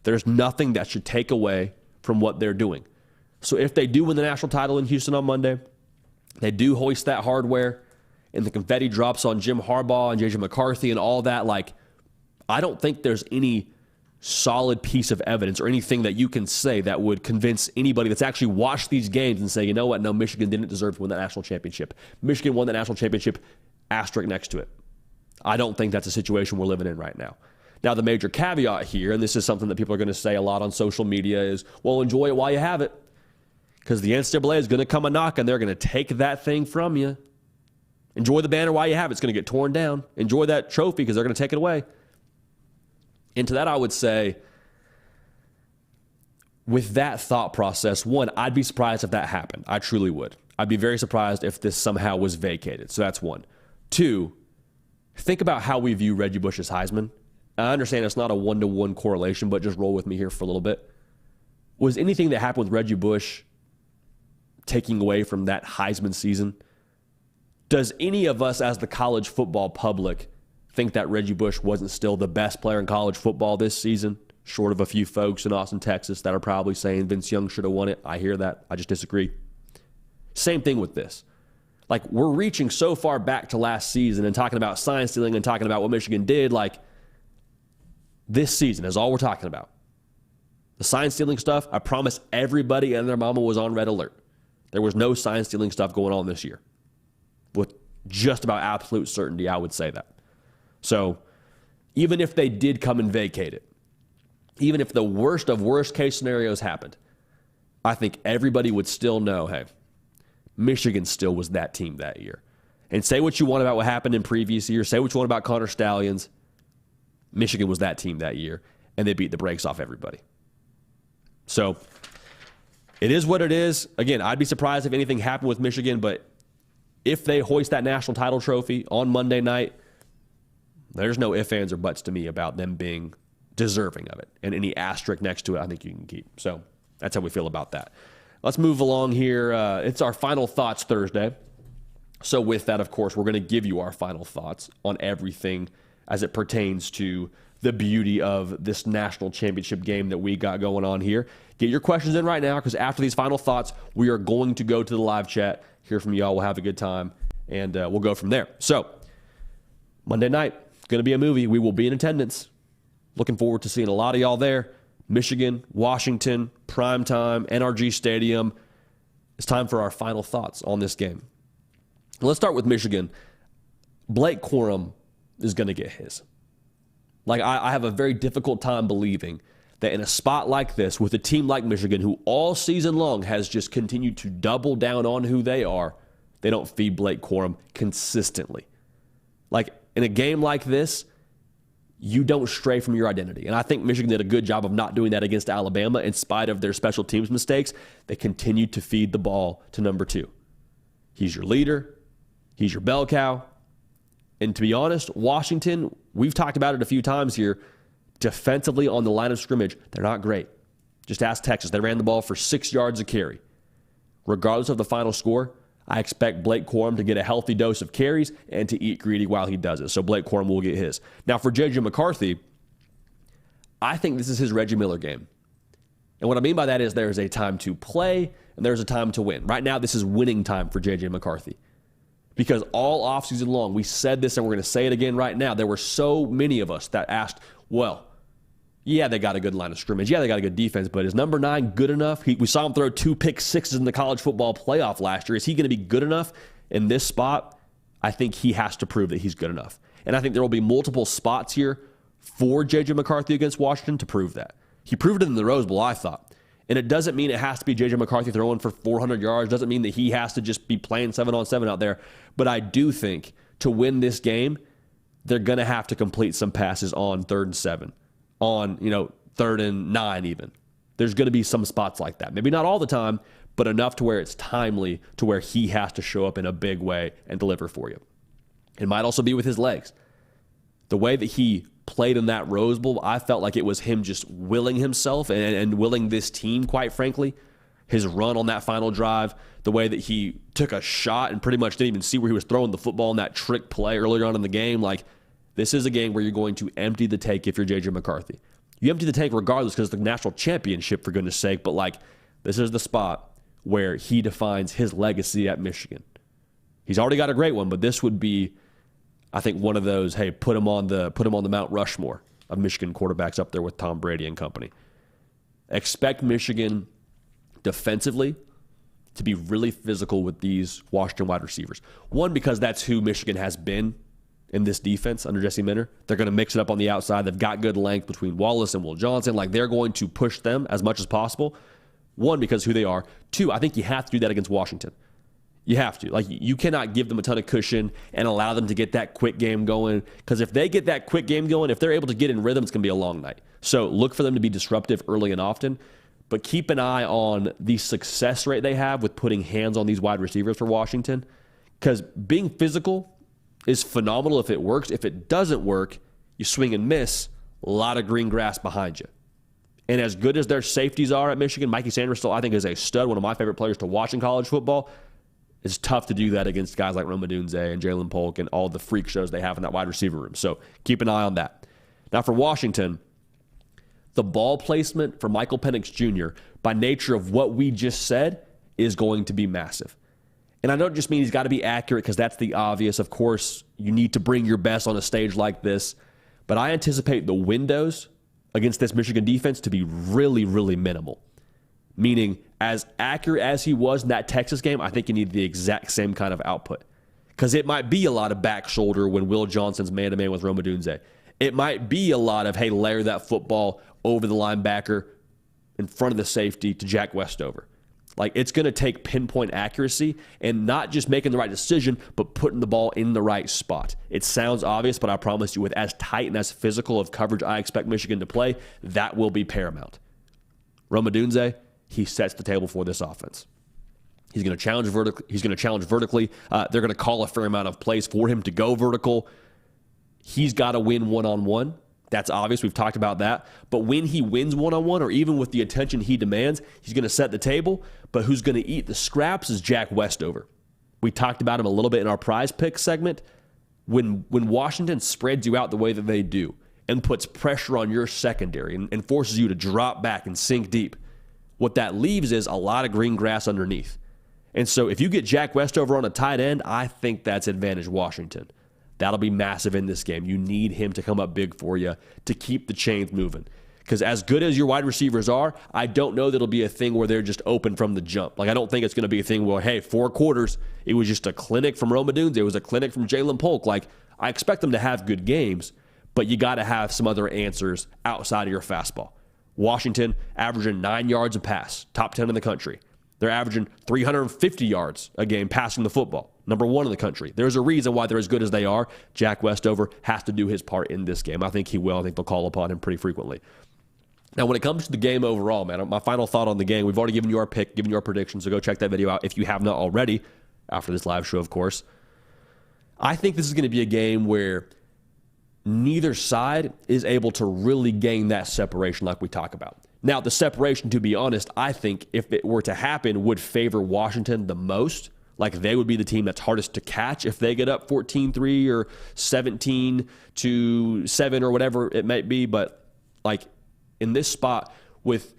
there's nothing that should take away from what they're doing. So if they do win the national title in Houston on Monday, they do hoist that hardware, and the confetti drops on Jim Harbaugh and J.J. McCarthy and all that, I don't think there's any solid piece of evidence or anything that you can say that would convince anybody that's actually watched these games and say, you know what, no, Michigan didn't deserve to win that national championship. Michigan won the national championship, asterisk next to it. I don't think that's a situation we're living in right now. Now, the major caveat here, and this is something that people are going to say a lot on social media, is, well, enjoy it while you have it. Because the NCAA is going to come a knock and they're going to take that thing from you. Enjoy the banner while you have it. It's going to get torn down. Enjoy that trophy because they're going to take it away. And to that, I would say, with that thought process, one, I'd be surprised if that happened. I truly would. I'd be very surprised if this somehow was vacated. So that's one. 2, think about how we view Reggie Bush's Heisman. I understand it's not a 1-to-1 correlation, but just roll with me here for a little bit. Was anything that happened with Reggie Bush taking away from that Heisman season? Does any of us as the college football public think that Reggie Bush wasn't still the best player in college football this season, short of a few folks in Austin, Texas that are probably saying Vince Young should have won it? I hear that. I just disagree. Same thing with this. We're reaching so far back to last season and talking about sign stealing and talking about what Michigan did. This season is all we're talking about. The sign stealing stuff, I promise everybody and their mama was on red alert. There was no sign stealing stuff going on this year. With just about absolute certainty, I would say that. So even if they did come and vacate it, even if the worst of worst case scenarios happened, I think everybody would still know, hey, Michigan still was that team that year. And say what you want about what happened in previous years, say what you want about Connor Stallions, Michigan was that team that year, and they beat the brakes off everybody. So It is what it is. Again, I'd be surprised if anything happened with Michigan, but if they hoist that national title trophy on Monday night, there's no ifs, ands, or buts to me about them being deserving of it. And any asterisk next to it, I think you can keep. So that's how we feel about that. Let's move along here. It's our Final Thoughts Thursday. So with that, of course, we're going to give you our final thoughts on everything as it pertains to the beauty of this national championship game that we got going on here. Get your questions in right now, because after these final thoughts, we are going to go to the live chat, hear from y'all. We'll have a good time, and we'll go from there. So Monday night, going to be a movie. We will be in attendance. Looking forward to seeing a lot of y'all there. Michigan, Washington, primetime, NRG Stadium. It's time for our final thoughts on this game. Let's start with Michigan. Blake Corum is going to get his. Like, I have a very difficult time believing that in a spot like this, with a team like Michigan, who all season long has just continued to double down on who they are, they don't feed Blake Corum consistently. Like, in a game like this, you don't stray from your identity. And I think Michigan did a good job of not doing that against Alabama in spite of their special teams mistakes. They continued to feed the ball to number 2. He's your leader. He's your bell cow. And to be honest, Washington, we've talked about it a few times here, defensively on the line of scrimmage, they're not great. Just ask Texas. They ran the ball for 6 yards a carry. Regardless of the final score, I expect Blake Corum to get a healthy dose of carries and to eat greedy while he does it. So Blake Corum will get his. Now for J.J. McCarthy, I think this is his Reggie Miller game. And what I mean by that is there's a time to play and there's a time to win. Right now, this is winning time for J.J. McCarthy. Because all offseason long, we said this and we're going to say it again right now. There were so many of us that asked, well, yeah, they got a good line of scrimmage. Yeah, they got a good defense, but is number 9 good enough? We saw him throw 2 pick sixes in the college football playoff last year. Is he going to be good enough in this spot? I think he has to prove that he's good enough. And I think there will be multiple spots here for J.J. McCarthy against Washington to prove that. He proved it in the Rose Bowl, I thought. And it doesn't mean it has to be J.J. McCarthy throwing for 400 yards. Doesn't mean that he has to just be playing 7-on-7 out there. But I do think to win this game, they're going to have to complete some passes on 3rd and 7. On, 3rd and 9 even. There's going to be some spots like that. Maybe not all the time, but enough to where it's timely to where he has to show up in a big way and deliver for you. It might also be with his legs. The way that he played in that Rose Bowl, I felt like it was him just willing himself and willing this team, quite frankly. His run on that final drive, the way that he took a shot and pretty much didn't even see where he was throwing the football in that trick play earlier on in the game. Like, this is a game where you're going to empty the tank if you're J.J. McCarthy. You empty the tank regardless because it's the national championship, for goodness sake, but this is the spot where he defines his legacy at Michigan. He's already got a great one, but this would be, I think, one of those, hey, put him on the Mount Rushmore of Michigan quarterbacks up there with Tom Brady and company. Expect Michigan defensively to be really physical with these Washington wide receivers. One, because that's who Michigan has been in this defense under Jesse Minter. They're going to mix it up on the outside. They've got good length between Wallace and Will Johnson. They're going to push them as much as possible. One, because who they are. Two, I think you have to do that against Washington. You have to. You cannot give them a ton of cushion and allow them to get that quick game going. Because if they get that quick game going, if they're able to get in rhythm, it's going to be a long night. So look for them to be disruptive early and often. But keep an eye on the success rate they have with putting hands on these wide receivers for Washington. Because being physical is phenomenal if it works. If it doesn't work, you swing and miss, a lot of green grass behind you. And as good as their safeties are at Michigan, Mikey Sanders still, I think, is a stud, one of my favorite players to watch in college football. It's tough to do that against guys like Rome Odunze and Jalen Polk and all the freak shows they have in that wide receiver room. So keep an eye on that. Now for Washington, the ball placement for Michael Penix Jr., by nature of what we just said, is going to be massive. And I don't just mean he's got to be accurate because that's the obvious. Of course, you need to bring your best on a stage like this. But I anticipate the windows against this Michigan defense to be really, really minimal. Meaning, as accurate as he was in that Texas game, I think you need the exact same kind of output. Because it might be a lot of back shoulder when Will Johnson's man-to-man with Rome Odunze. It might be a lot of, hey, layer that football over the linebacker in front of the safety to Jack Westover. It's going to take pinpoint accuracy and not just making the right decision, but putting the ball in the right spot. It sounds obvious, but I promise you, with as tight and as physical of coverage I expect Michigan to play, that will be paramount. Rome Odunze, he sets the table for this offense. He's going to challenge vertically. They're going to call a fair amount of plays for him to go vertical. He's got to win one-on-one. That's obvious. We've talked about that. But when he wins one-on-one, or even with the attention he demands, he's going to set the table. But who's going to eat the scraps is Jack Westover. We talked about him a little bit in our prize pick segment. When Washington spreads you out the way that they do and puts pressure on your secondary and forces you to drop back and sink deep, what that leaves is a lot of green grass underneath. And so if you get Jack Westover on a tight end, I think that's advantage Washington. That'll be massive in this game. You need him to come up big for you to keep the chains moving. Because as good as your wide receivers are, I don't know that it'll be a thing where they're just open from the jump. Like, I don't think it's going to be a thing where, hey, 4 quarters, it was just a clinic from Rome Odunze. It was a clinic from Jalen Polk. Like, I expect them to have good games, but you got to have some other answers outside of your fastball. Washington averaging 9 yards a pass, top 10 in the country. They're averaging 350 yards a game passing the football, number 1 in the country. There's a reason why they're as good as they are. Jack Westover has to do his part in this game. I think he will. I think they'll call upon him pretty frequently. Now, when it comes to the game overall, man, my final thought on the game, we've already given you our pick, given you our predictions, so go check that video out if you have not already, after this live show, of course. I think this is going to be a game where neither side is able to really gain that separation like we talk about. Now, the separation, to be honest, I think if it were to happen, would favor Washington the most. Like, they would be the team that's hardest to catch if they get up 14-3 or 17-7 or whatever it might be. But, like, in this spot, with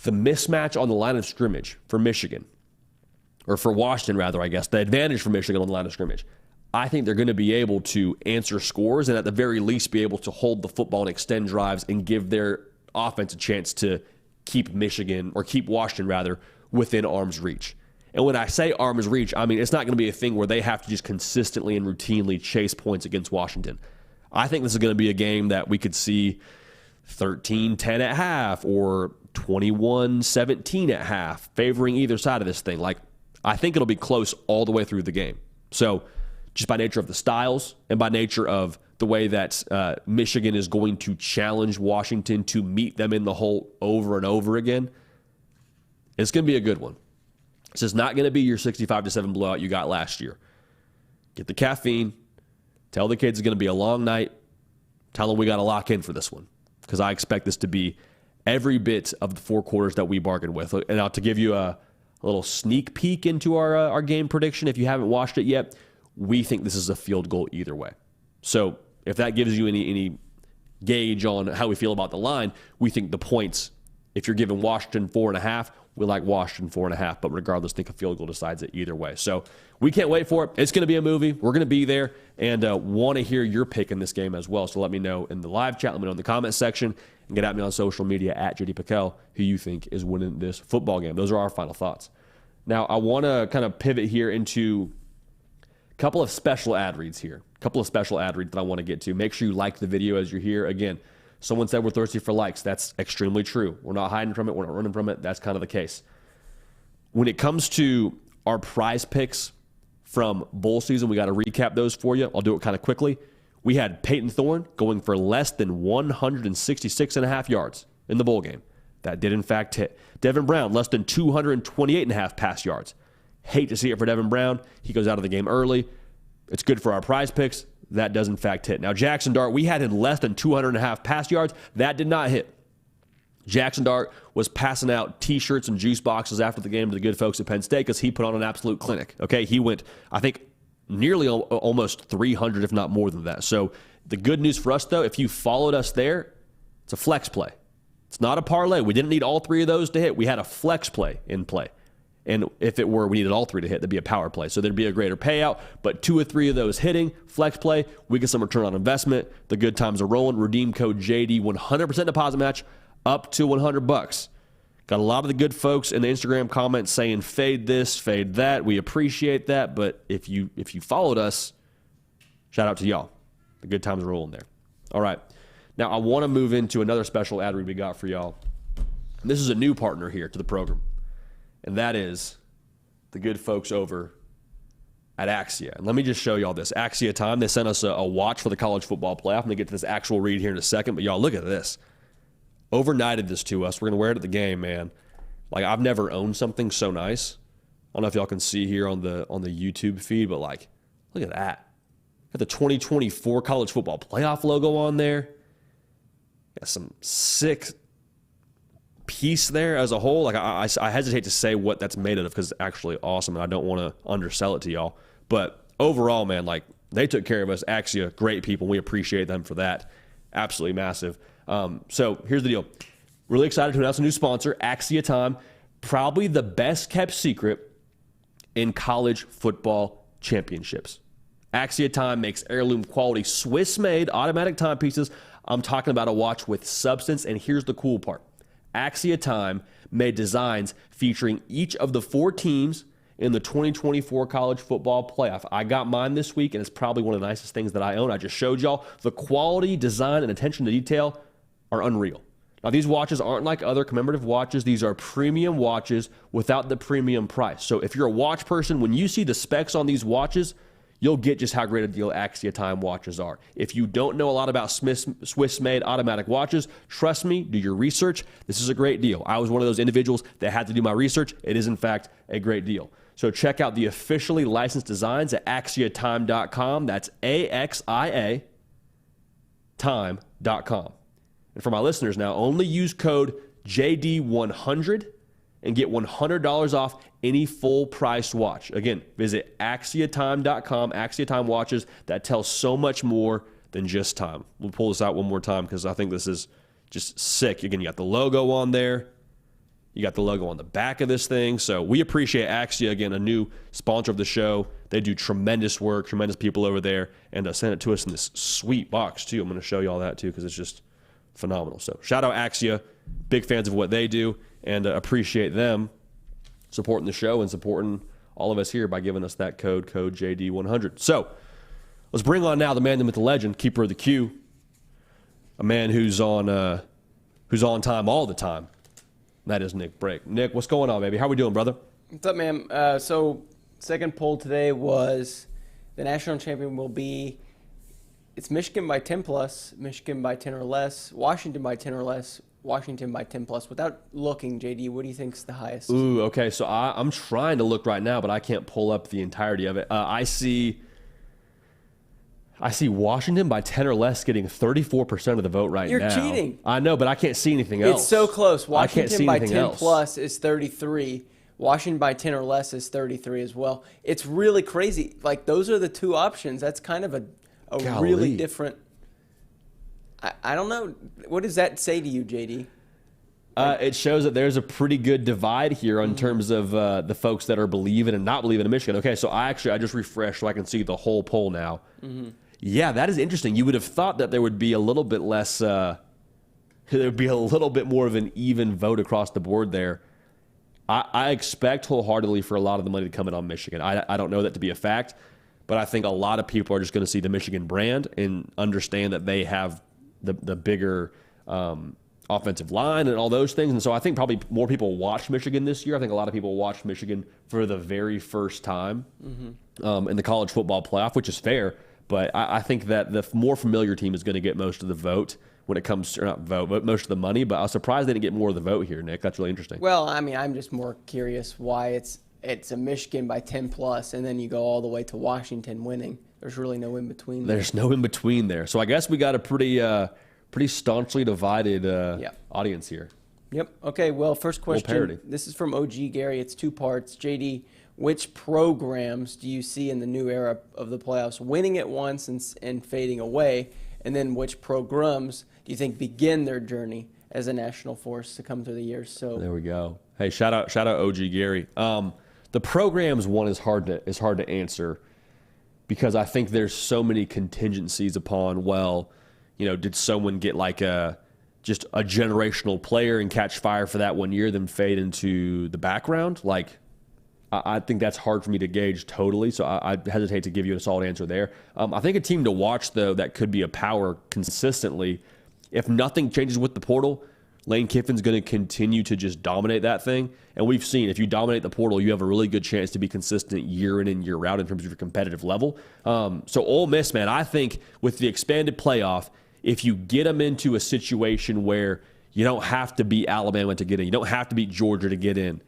the mismatch on the line of scrimmage for Michigan, or for Washington, rather, I guess, the advantage for Michigan on the line of scrimmage, I think they're going to be able to answer scores and at the very least be able to hold the football and extend drives and give their offense a chance to keep Washington, rather, within arm's reach. And when I say arm's reach, I mean it's not going to be a thing where they have to just consistently and routinely chase points against Washington. I think this is going to be a game that we could see 13-10 at half or 21-17 at half, favoring either side of this thing. Like, I think it'll be close all the way through the game. So, just by nature of the styles and by nature of the way that Michigan is going to challenge Washington to meet them in the hole over and over again, it's going to be a good one. This is not going to be your 65-7 blowout you got last year. Get the caffeine. Tell the kids it's going to be a long night. Tell them we got to lock in for this one, because I expect this to be every bit of the 4 quarters that we bargained with. And now, to give you a little sneak peek into our game prediction, if you haven't watched it yet, we think this is a field goal either way. So if that gives you any gauge on how we feel about the line, we think the points, if you're giving Washington 4.5, we like Washington 4.5, but regardless, think a field goal decides it either way. So we can't wait for it. It's going to be a movie. We're going to be there and want to hear your pick in this game as well. So let me know in the live chat, let me know in the comment section, and get at me on social media at JD Pickell who you think is winning this football game. Those are our final thoughts. Now, I want to kind of pivot here into a couple of special ad reads here. A couple of special ad reads that I want to get to. Make sure you like the video as you're here. Again, someone said we're thirsty for likes. That's extremely true. We're not hiding from it. We're not running from it. That's kind of the case. When it comes to our prize picks from bowl season, we got to recap those for you. I'll do it kind of quickly. We had Peyton Thorne going for less than 166.5 yards in the bowl game. That did, in fact, hit. Devin Brown, less than 228.5 pass yards. Hate to see it for Devin Brown. He goes out of the game early. It's good for our prize picks. That does, in fact, hit. Now, Jackson Dart, we had him less than 200.5 pass yards. That did not hit. Jackson Dart was passing out T-shirts and juice boxes after the game to the good folks at Penn State because he put on an absolute clinic. Okay, he went, I think, nearly almost 300, if not more than that. So the good news for us, though, if you followed us there, it's a flex play. It's not a parlay. We didn't need all 3 of those to hit. We had a flex play in play. And if it were, we needed all 3 to hit, that'd be a power play. So there'd be a greater payout. But 2 or 3 of those hitting, flex play, we get some return on investment. The good times are rolling. Redeem code JD, 100% deposit match up to $100. Got a lot of the good folks in the Instagram comments saying fade this, fade that. We appreciate that. But if you followed us, shout out to y'all. The good times are rolling there. All right. Now, I want to move into another special ad read we got for y'all. And this is a new partner here to the program. And that is the good folks over at Axia. And let me just show y'all this. Axia time. They sent us a watch for the college football playoff. I'm going to get to this actual read here in a second. But y'all, look at this. Overnighted this to us. We're going to wear it at the game, man. Like, I've never owned something so nice. I don't know if y'all can see here on the YouTube feed, but like, look at that. Got the 2024 college football playoff logo on there. Got some sick piece there as a whole. Like, I hesitate to say what that's made of because it's actually awesome, and I don't want to undersell it to y'all. But overall, man, like, they took care of us. Axia, great people. We appreciate them for that. Absolutely massive. So here's the deal. Really excited to announce a new sponsor, Axia Time. Probably the best kept secret in college football championships. Axia Time makes heirloom quality Swiss-made automatic timepieces. I'm talking about a watch with substance, and here's the cool part. Axia Time made designs featuring each of the 4 teams in the 2024 college football playoff. I got mine this week, and it's probably one of the nicest things that I own. I just showed y'all. The quality, design, and attention to detail are unreal. Now, these watches aren't like other commemorative watches. These are premium watches without the premium price. So if you're a watch person, when you see the specs on these watches, you'll get just how great a deal Axia Time watches are. If you don't know a lot about Swiss-made automatic watches, trust me, do your research. This is a great deal. I was one of those individuals that had to do my research. It is, in fact, a great deal. So check out the officially licensed designs at axiatime.com. That's AXIA time.com. And for my listeners now, only use code JD100 and get $100 off any full-price watch. Again, visit axiatime.com, Axia Time watches that tell so much more than just time. We'll pull this out one more time because I think this is just sick. Again, you got the logo on there. You got the logo on the back of this thing. So we appreciate Axia, again, a new sponsor of the show. They do tremendous work, tremendous people over there, and send it to us in this sweet box, too. I'm going to show you all that, too, because it's just phenomenal. So shout out Axia. Big fans of what they do, and appreciate them supporting the show and supporting all of us here by giving us that code JD100. So let's bring on now the man, the myth, the legend, keeper of the queue, a man who's on time all the time. That is Nick Brake. Nick, what's going on, baby? How we doing, brother? What's up, man? So second poll today was the national champion will be, it's Michigan by 10 plus, Michigan by 10 or less, Washington by 10 or less, Washington by 10 plus. Without looking, JD, what do you think's the highest? Ooh, okay. So I'm trying to look right now, but I can't pull up the entirety of it. I see Washington by 10 or less getting 34% of the vote right now. You're cheating. I know, but I can't see anything else. It's so close. Washington by 10 else. plus is 33. Washington by 10 or less is 33 as well. It's really crazy. Like, those are the two options. That's kind of a really different. I don't know. What does that say to you, JD? It shows that there's a pretty good divide here in terms of the folks that are believing and not believing in Michigan. Okay, so I just refreshed so I can see the whole poll now. Mm-hmm. Yeah, that is interesting. You would have thought that there would be a little bit less, there would be a little bit more of an even vote across the board there. I expect wholeheartedly for a lot of the money to come in on Michigan. I don't know that to be a fact, but I think a lot of people are just going to see the Michigan brand and understand that they have the bigger offensive line and all those things. And so I think probably more people watched Michigan this year. I think a lot of people watched Michigan for the very first time in the college football playoff, which is fair. But I think that the more familiar team is going to get most of the vote when it comes to, or not vote, but most of the money. But I was surprised they didn't get more of the vote here, Nick. That's really interesting. Well, I mean, I'm just more curious why it's a Michigan by 10 plus, and then you go all the way to Washington winning. There's really no in between there. There's no in between there. So I guess we got a pretty staunchly divided audience here. Yep. Okay, well, first question. This is from OG Gary. It's 2 parts. JD, which programs do you see in the new era of the playoffs winning at once and fading away? And then which programs do you think begin their journey as a national force to come through the years? So there we go. Hey, shout out OG Gary. The programs one is hard to answer because I think there's so many contingencies upon, well, did someone get like just a generational player and catch fire for that 1 year, then fade into the background? Like, I think that's hard for me to gauge totally, so I hesitate to give you a solid answer there. I think a team to watch, though, that could be a power consistently, if nothing changes with the portal, Lane Kiffin's going to continue to just dominate that thing. And we've seen if you dominate the portal, you have a really good chance to be consistent year in and year out in terms of your competitive level. So Ole Miss, man, I think with the expanded playoff, if you get them into a situation where You don't have to beat Alabama to get in. You don't have to beat Georgia to get in.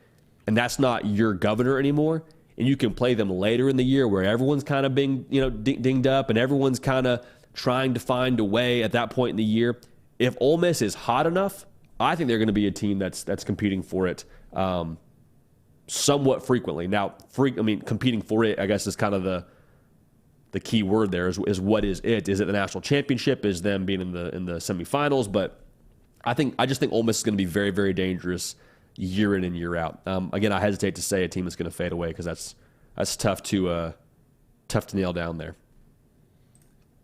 And that's not your governor anymore. And you can play them later in the year where everyone's kind of being, dinged up and everyone's kind of trying to find a way at that point in the year. If Ole Miss is hot enough, I think they're going to be a team that's competing for it somewhat frequently. Now, competing for it, I guess, is kind of the key word there is what is it? Is it the national championship? Is them being in the semifinals? But I just think Ole Miss is going to be very, very dangerous year in and year out. Again, I hesitate to say a team that's going to fade away because that's tough to nail down there.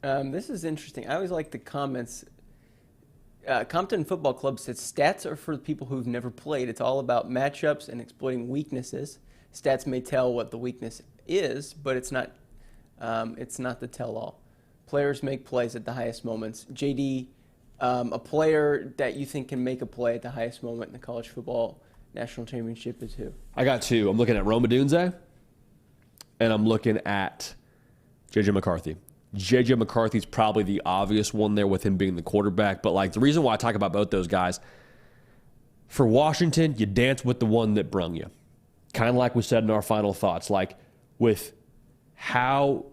This is interesting. I always like the comments. Compton Football Club says stats are for people who've never played. It's all about matchups and exploiting weaknesses. Stats may tell what the weakness is, but it's not the tell-all. Players make plays at the highest moments. JD, a player that you think can make a play at the highest moment in the college football national championship is who? I got two. I'm looking at Rome Odunze, and I'm looking at J.J. McCarthy. J.J. McCarthy's probably the obvious one there with him being the quarterback. But, the reason why I talk about both those guys, for Washington, you dance with the one that brung you. Kind of like we said in our final thoughts, with how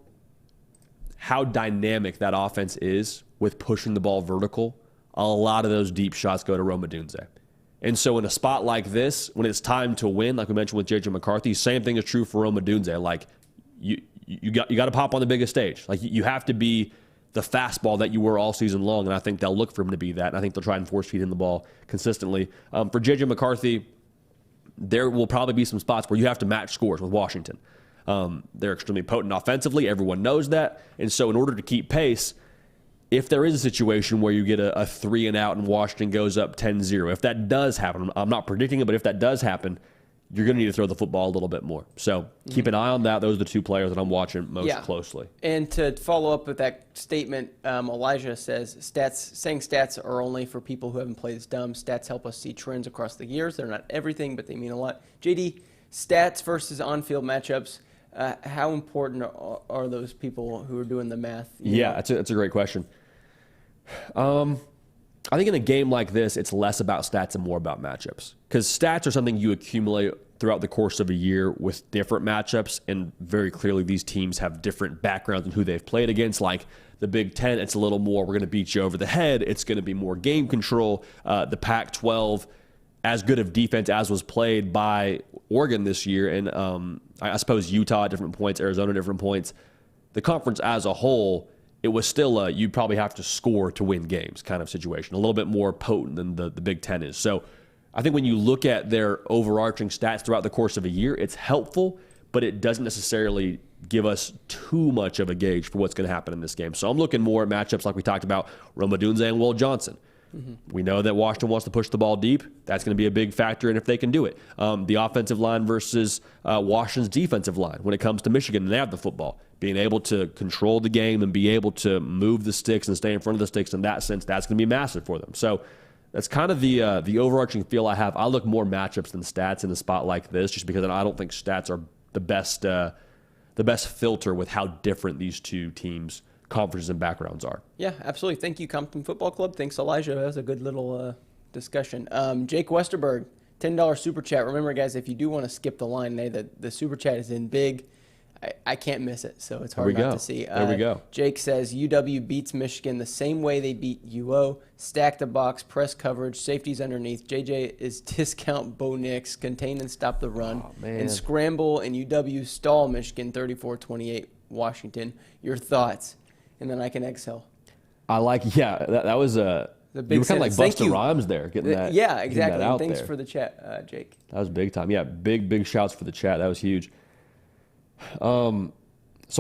dynamic that offense is with pushing the ball vertical, a lot of those deep shots go to Rome Odunze. And so in a spot like this, when it's time to win, like we mentioned with J.J. McCarthy, same thing is true for Rome Odunze. You got to pop on the biggest stage. You have to be the fastball that you were all season long, and I think they'll look for him to be that. And I think they'll try and force feed him the ball consistently. For J.J. McCarthy, there will probably be some spots where you have to match scores with Washington. They're extremely potent offensively. Everyone knows that. And so in order to keep pace, if there is a situation where you get a 3-and-out and Washington goes up 10-0, if that does happen, I'm not predicting it, but if that does happen, you're going to need to throw the football a little bit more. So keep an eye on that. Those are the two players that I'm watching most closely. And to follow up with that statement, Elijah says, saying stats are only for people who haven't played is dumb. Stats help us see trends across the years. They're not everything, but they mean a lot. JD, stats versus on-field matchups, how important are those people who are doing the math? That's a great question. I think in a game like this, it's less about stats and more about matchups. Because stats are something you accumulate throughout the course of a year with different matchups, and very clearly these teams have different backgrounds and who they've played against. Like the Big Ten, it's a little more, we're going to beat you over the head. It's going to be more game control. The Pac-12, as good of defense as was played by Oregon this year, and I suppose Utah at different points, Arizona at different points. The conference as a whole, it was still you'd probably have to score to win games kind of situation, a little bit more potent than the Big Ten is. So I think when you look at their overarching stats throughout the course of a year, it's helpful, but it doesn't necessarily give us too much of a gauge for what's going to happen in this game. So I'm looking more at matchups like we talked about, Rome Odunze and Will Johnson. Mm-hmm. We know that Washington wants to push the ball deep. That's going to be a big factor in if they can do it. The offensive line versus Washington's defensive line when it comes to Michigan and they have the football. Being able to control the game and be able to move the sticks and stay in front of the sticks in that sense, that's going to be massive for them. So that's kind of the overarching feel I have. I look more matchups than stats in a spot like this just because I don't think stats are the best filter with how different these two teams' conferences and backgrounds are. Yeah, absolutely. Thank you, Compton Football Club. Thanks, Elijah. That was a good little discussion. Jake Westerberg, $10 super chat. Remember, guys, if you do want to skip the line, the super chat is in big. I can't miss it, so it's hard not to see. There we go. Jake says UW beats Michigan the same way they beat UO. Stack the box, press coverage, safeties underneath. JJ is discount Bo Nix, contain and stop the run, and scramble and UW stall Michigan 34-28 Washington. Your thoughts? And then I can exhale. I like, that was a big you were kind of like Busta Rhymes there, getting that. Yeah, exactly. That out Thanks there. For the chat, Jake. That was big time. Yeah, big shouts for the chat. That was huge. So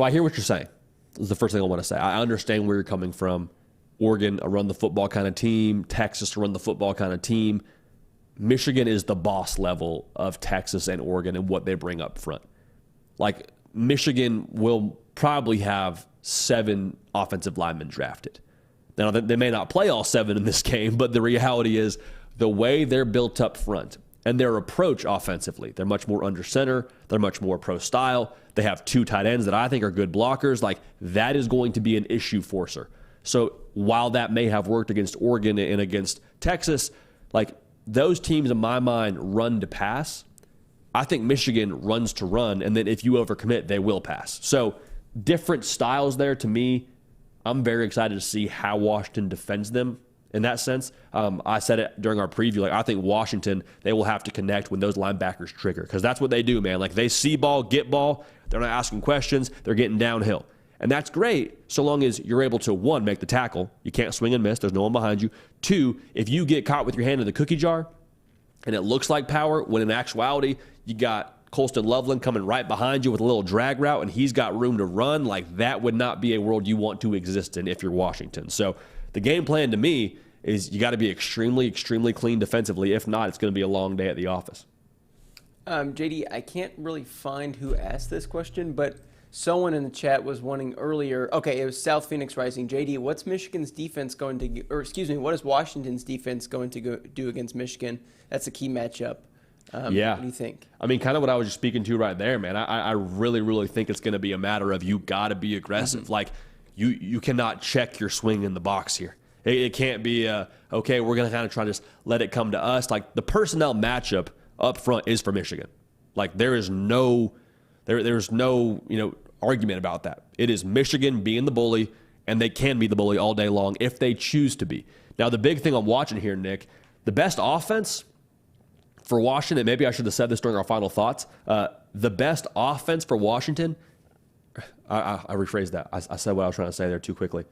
I hear what you're saying. This is the first thing I want to say. I understand where you're coming from. Oregon, a run the football kind of team. Texas, a run the football kind of team. Michigan is the boss level of Texas and Oregon and what they bring up front. Like, Michigan will probably have 7 offensive linemen drafted. Now, they may not play all 7 in this game, but the reality is the way they're built up front and their approach offensively, they're much more under center. They're much more pro style. They have 2 tight ends that I think are good blockers. Like, that is going to be an issue forcer. So while that may have worked against Oregon and against Texas, Like, those teams in my mind run to pass. I think Michigan runs to run, and then if you overcommit, they will pass. So different styles there. To me, I'm very excited to see how Washington defends them in that sense. I said it during our preview. Like, I think Washington, they will have to connect when those linebackers trigger, because that's what they do, man. Like, they see ball, get ball. They're not asking questions. They're getting downhill. And that's great so long as you're able to, one, make the tackle. You can't swing and miss. There's no one behind you. Two, if you get caught with your hand in the cookie jar and it looks like power, when in actuality you got Colston Loveland coming right behind you with a little drag route and he's got room to run, like, that would not be a world you want to exist in if you're Washington. So the game plan to me is you got to be extremely, extremely clean defensively. If not, it's going to be a long day at the office. JD, I can't really find who asked this question, but someone in the chat was wanting earlier. Okay, it was South Phoenix Rising. JD, what's Michigan's defense going to, or excuse me, what is Washington's defense going to do against Michigan? That's a key matchup. Yeah. What do you think? I mean, kind of what I was just speaking to right there, man. I really, really think it's going to be a matter of you got to be aggressive. Like, you cannot check your swing in the box here. It can't be, okay, we're going to kind of try to just let it come to us. Like, the personnel matchup up front is for Michigan. Like, there's no argument about that. It is Michigan being the bully, and they can be the bully all day long if they choose to be. Now, the big thing I'm watching here, Nick, the best offense for Washington, maybe I should have said this during our final thoughts, the best offense for Washington, I rephrased that. I said what I was trying to say there too quickly.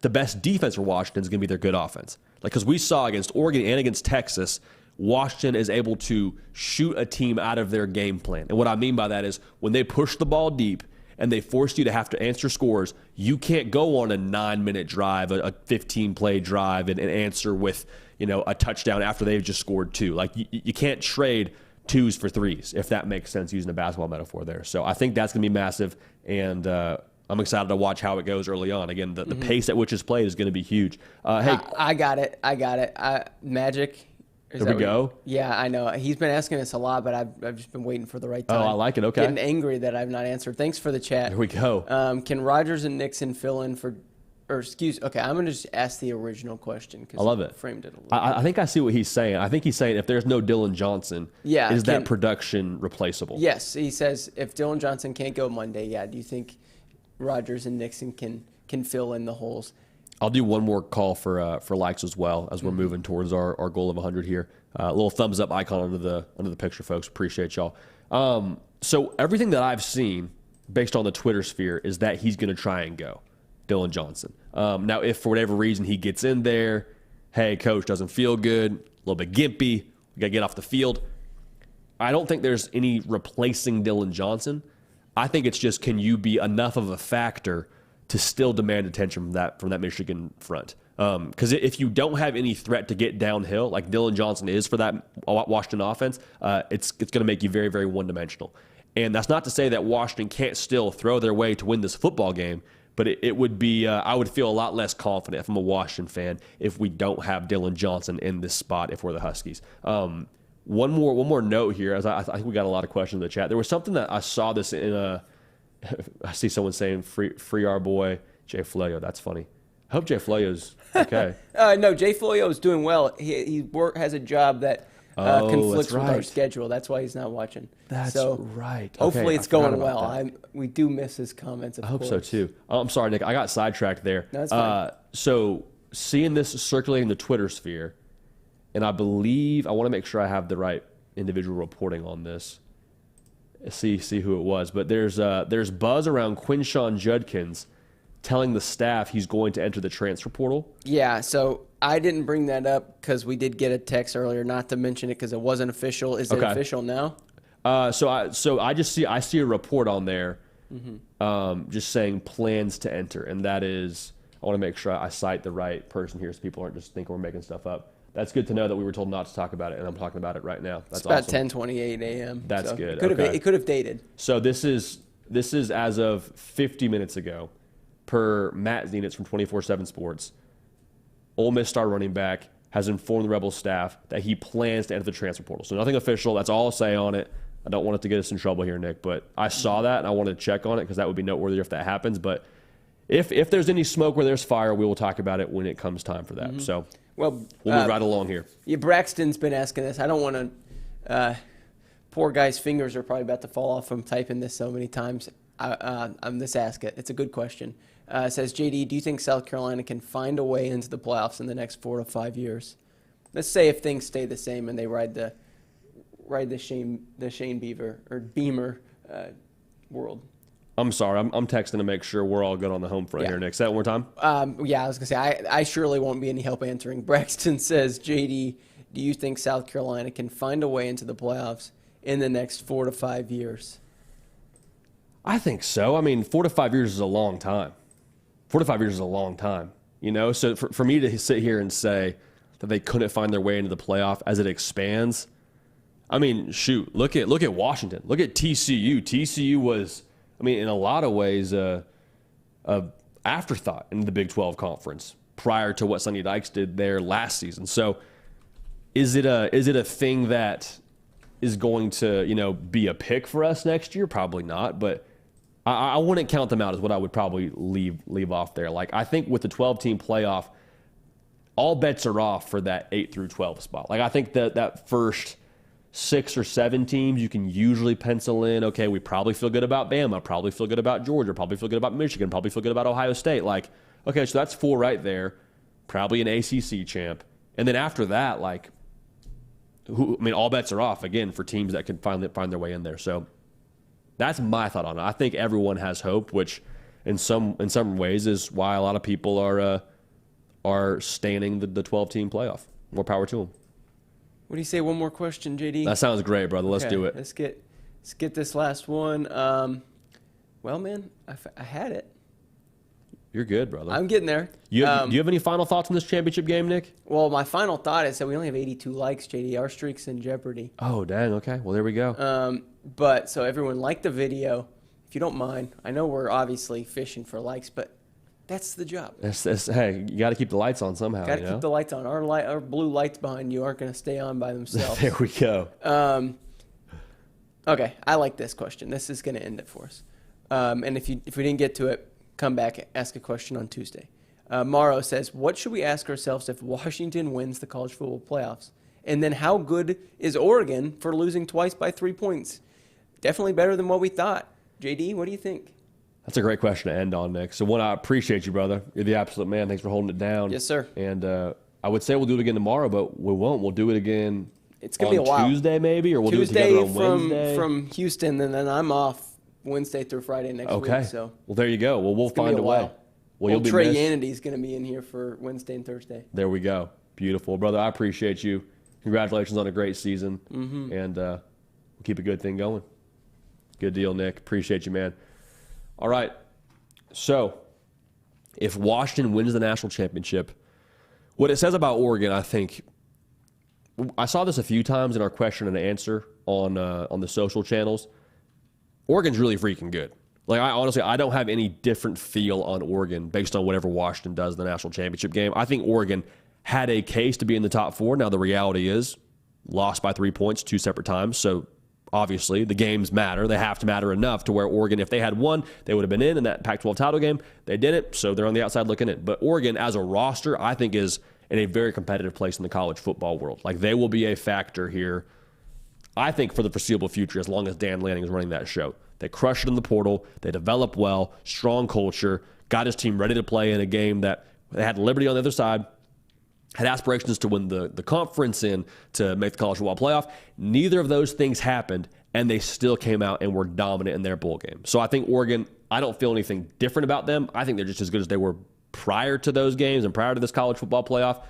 The best defense for Washington is going to be their good offense. Like, because we saw against Oregon and against Texas, Washington is able to shoot a team out of their game plan. And what I mean by that is when they push the ball deep and they force you to have to answer scores, you can't go on a 9-minute drive, a 15-play drive, and answer with, a touchdown after they've just scored 2. Like, you can't trade 2s for 3s, if that makes sense, using a basketball metaphor there. So I think that's going to be massive, and I'm excited to watch how it goes early on. Again, the pace at which it's played is going to be huge. Hey, I got it. Magic. There we go. Yeah, I know. He's been asking us a lot, but I've just been waiting for the right time. Oh, I like it. Okay. Getting angry that I've not answered. Thanks for the chat. There we go. Can Rogers and Nixon fill in for, okay, I'm going to just ask the original question. I love it. Framed it a little I think I see what he's saying. I think he's saying if there's no Dylan Johnson, is that production replaceable? Yes. He says if Dylan Johnson can't go Monday, do you think Rogers and Nixon can fill in the holes? I'll do one more call for likes as well as we're moving towards our goal of 100 here. A little thumbs up icon under the picture, folks. Appreciate y'all. So everything that I've seen based on the Twitter sphere is that he's going to try and go, Dylan Johnson. Now, if for whatever reason he gets in there, hey, coach, doesn't feel good, a little bit gimpy, we got to get off the field. I don't think there's any replacing Dylan Johnson. I think it's just, can you be enough of a factor to still demand attention from that Michigan front? Because if you don't have any threat to get downhill, like Dylan Johnson is for that Washington offense, it's going to make you very, very one-dimensional. And that's not to say that Washington can't still throw their way to win this football game, but it would be, I would feel a lot less confident if I'm a Washington fan if we don't have Dylan Johnson in this spot if we're the Huskies. One more note here, as I think we got a lot of questions in the chat. There was something that I saw this in I see someone saying free our boy Jay Floyo. That's funny. I hope Jay Floyo's okay. No, Jay Floyo is doing well. He has a job that conflicts with our schedule. That's why he's not watching. That's right. Hopefully it's going well. We do miss his comments, of course. I hope so too. I'm sorry, Nick. I got sidetracked there. No, that's fine. So seeing this circulating the Twitter sphere, and I believe, I want to make sure I have the right individual reporting on this. See who it was. But there's buzz around Quinshon Judkins telling the staff he's going to enter the transfer portal. Yeah, so I didn't bring that up because we did get a text earlier not to mention it because it wasn't official. Is it official now? So I see a report on there just saying plans to enter, and that is, I want to make sure I cite the right person here so people aren't just thinking we're making stuff up. That's good to know that we were told not to talk about it, and I'm talking about it right now. That's it's about 10:28 a.m. That's good. It could have dated. So this is as of 50 minutes ago, per Matt Zenitz from 24/7 Sports. Ole Miss star running back has informed the Rebels staff that he plans to enter the transfer portal. So nothing official. That's all I'll say on it. I don't want it to get us in trouble here, Nick, but I saw that and I wanted to check on it because that would be noteworthy if that happens. But if there's any smoke where there's fire, we will talk about it when it comes time for that. Mm-hmm. So we'll move right along here. Yeah, Braxton's been asking this. I don't want to. Poor guy's fingers are probably about to fall off from typing this so many times. I'm this ask it. It's a good question. It says, JD, do you think South Carolina can find a way into the playoffs in the next 4 to 5 years? Let's say if things stay the same and they ride the Shane Beamer world. I'm sorry. I'm texting to make sure we're all good on the home front here, Nick. Say that one more time. Yeah, I was going to say, I surely won't be any help answering. Braxton says, JD, do you think South Carolina can find a way into the playoffs in the next 4 to 5 years? I think so. I mean, 4 to 5 years is a long time. 4 to 5 years is a long time. So for me to sit here and say that they couldn't find their way into the playoff as it expands, I mean, shoot, look at Washington. Look at TCU. TCU was, I mean, in a lot of ways, a afterthought in the Big 12 conference prior to what Sonny Dykes did there last season. So is it a thing that is going to, be a pick for us next year? Probably not, but I wouldn't count them out, is what I would probably leave off there. Like, I think with the 12-team playoff, all bets are off for that 8 through 12 spot. Like, I think that first 6 or 7 teams you can usually pencil in, okay, we probably feel good about Bama, probably feel good about Georgia, probably feel good about Michigan, probably feel good about Ohio State. Like, okay, so that's 4 right there, probably an ACC champ. And then after that, like, all bets are off, again, for teams that can finally find their way in there. So that's my thought on it. I think everyone has hope, which in some ways is why a lot of people are standing the 12-team playoff. More power to them. What do you say? One more question, JD? That sounds great, brother. Let's do it. Let's get this last one. Well, man, I had it. You're good, brother. I'm getting there. Do you have any final thoughts on this championship game, Nick? Well, my final thought is that we only have 82 likes, JD. Our streak's in jeopardy. Oh, dang. Okay. Well, there we go. But so everyone like the video. If you don't mind, I know we're obviously fishing for likes, but that's the job. Hey, you got to keep the lights on somehow. Got to keep the lights on. Our blue lights behind you aren't going to stay on by themselves. There we go. Okay, I like this question. This is going to end it for us. And if we didn't get to it, come back, ask a question on Tuesday. Morrow says, what should we ask ourselves if Washington wins the college football playoffs? And then how good is Oregon for losing twice by 3 points? Definitely better than what we thought. JD, what do you think? That's a great question to end on, Nick. So, one, I appreciate you, brother. You're the absolute man. Thanks for holding it down. Yes, sir. And I would say we'll do it again tomorrow, but we won't. We'll do it again it's gonna be a while. Tuesday maybe, or we'll do it together on Wednesday. From Houston, and then I'm off Wednesday through Friday next week. So. Well, there you go. Well, we'll find a way. Well, you'll be Trey Yannity's going to be in here for Wednesday and Thursday. There we go. Beautiful. Brother, I appreciate you. Congratulations on a great season. Mm-hmm. And we'll keep a good thing going. Good deal, Nick. Appreciate you, man. All right. So, if Washington wins the national championship, what it says about Oregon, I think, I saw this a few times in our question and answer on the social channels. Oregon's really freaking good. Like, I don't have any different feel on Oregon based on whatever Washington does in the national championship game. I think Oregon had a case to be in the top 4. Now, the reality is, lost by 3 points 2 separate times. So, obviously, the games matter. They have to matter enough to where Oregon, if they had won, they would have been in that Pac-12 title game. They didn't, so they're on the outside looking in. But Oregon, as a roster, I think is in a very competitive place in the college football world. Like, they will be a factor here, I think, for the foreseeable future, as long as Dan Lanning is running that show. They crushed it in the portal. They developed well, strong culture, got his team ready to play in a game that they had Liberty on the other side, had aspirations to win the conference and to make the college football playoff. Neither of those things happened, and they still came out and were dominant in their bowl game. So I think Oregon, I don't feel anything different about them. I think they're just as good as they were prior to those games and prior to this college football playoff.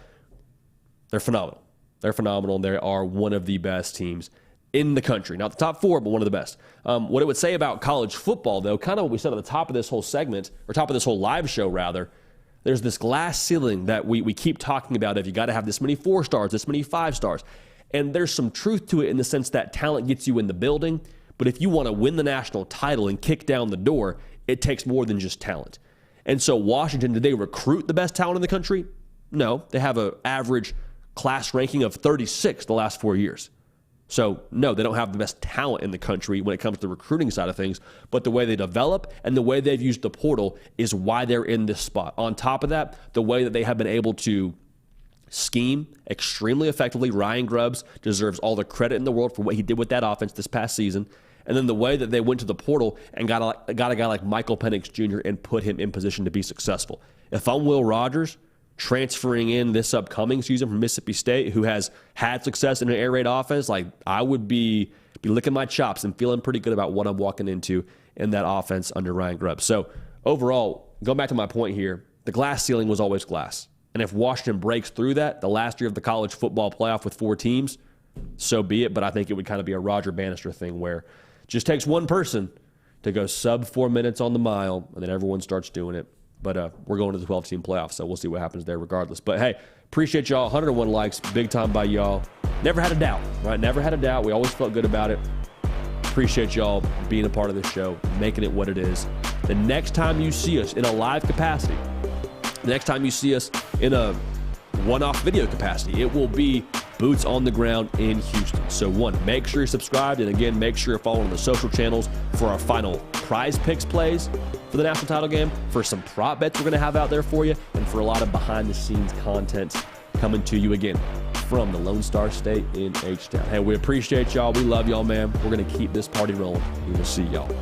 They're phenomenal. They're phenomenal, and they are one of the best teams in the country. Not the top 4, but one of the best. What it would say about college football, though, kind of what we said at the top of this whole segment, or top of this whole live show, rather, there's this glass ceiling that we keep talking about of you got to have this many 4 stars, this many 5 stars. And there's some truth to it in the sense that talent gets you in the building, but if you want to win the national title and kick down the door, it takes more than just talent. And so Washington, did they recruit the best talent in the country? No. They have an average class ranking of 36 the last 4 years. So, no, they don't have the best talent in the country when it comes to the recruiting side of things, but the way they develop and the way they've used the portal is why they're in this spot. On top of that, the way that they have been able to scheme extremely effectively. Ryan Grubbs deserves all the credit in the world for what he did with that offense this past season. And then the way that they went to the portal and got a guy like Michael Penix Jr. and put him in position to be successful. If I'm Will Rogers, transferring in this upcoming season from Mississippi State, who has had success in an air raid offense, like I would be licking my chops and feeling pretty good about what I'm walking into in that offense under Ryan Grubbs. So overall, going back to my point here, the glass ceiling was always glass. And if Washington breaks through that, the last year of the college football playoff with 4 teams, so be it. But I think it would kind of be a Roger Bannister thing where it just takes one person to go sub 4 minutes on the mile, and then everyone starts doing it. But we're going to the 12-team playoffs, so we'll see what happens there regardless. But, hey, appreciate y'all. 101 likes, big time by y'all. Never had a doubt, right? Never had a doubt. We always felt good about it. Appreciate y'all being a part of this show, making it what it is. The next time you see us in a live capacity, the next time you see us in a one-off video capacity, it will be boots on the ground in Houston. So, one, make sure you're subscribed. And, again, make sure you're following the social channels for our final prize picks plays for the national title game, for some prop bets we're going to have out there for you, and for a lot of behind-the-scenes content coming to you, again, from the Lone Star State in H-Town. Hey, we appreciate y'all. We love y'all, man. We're going to keep this party rolling. We will see y'all.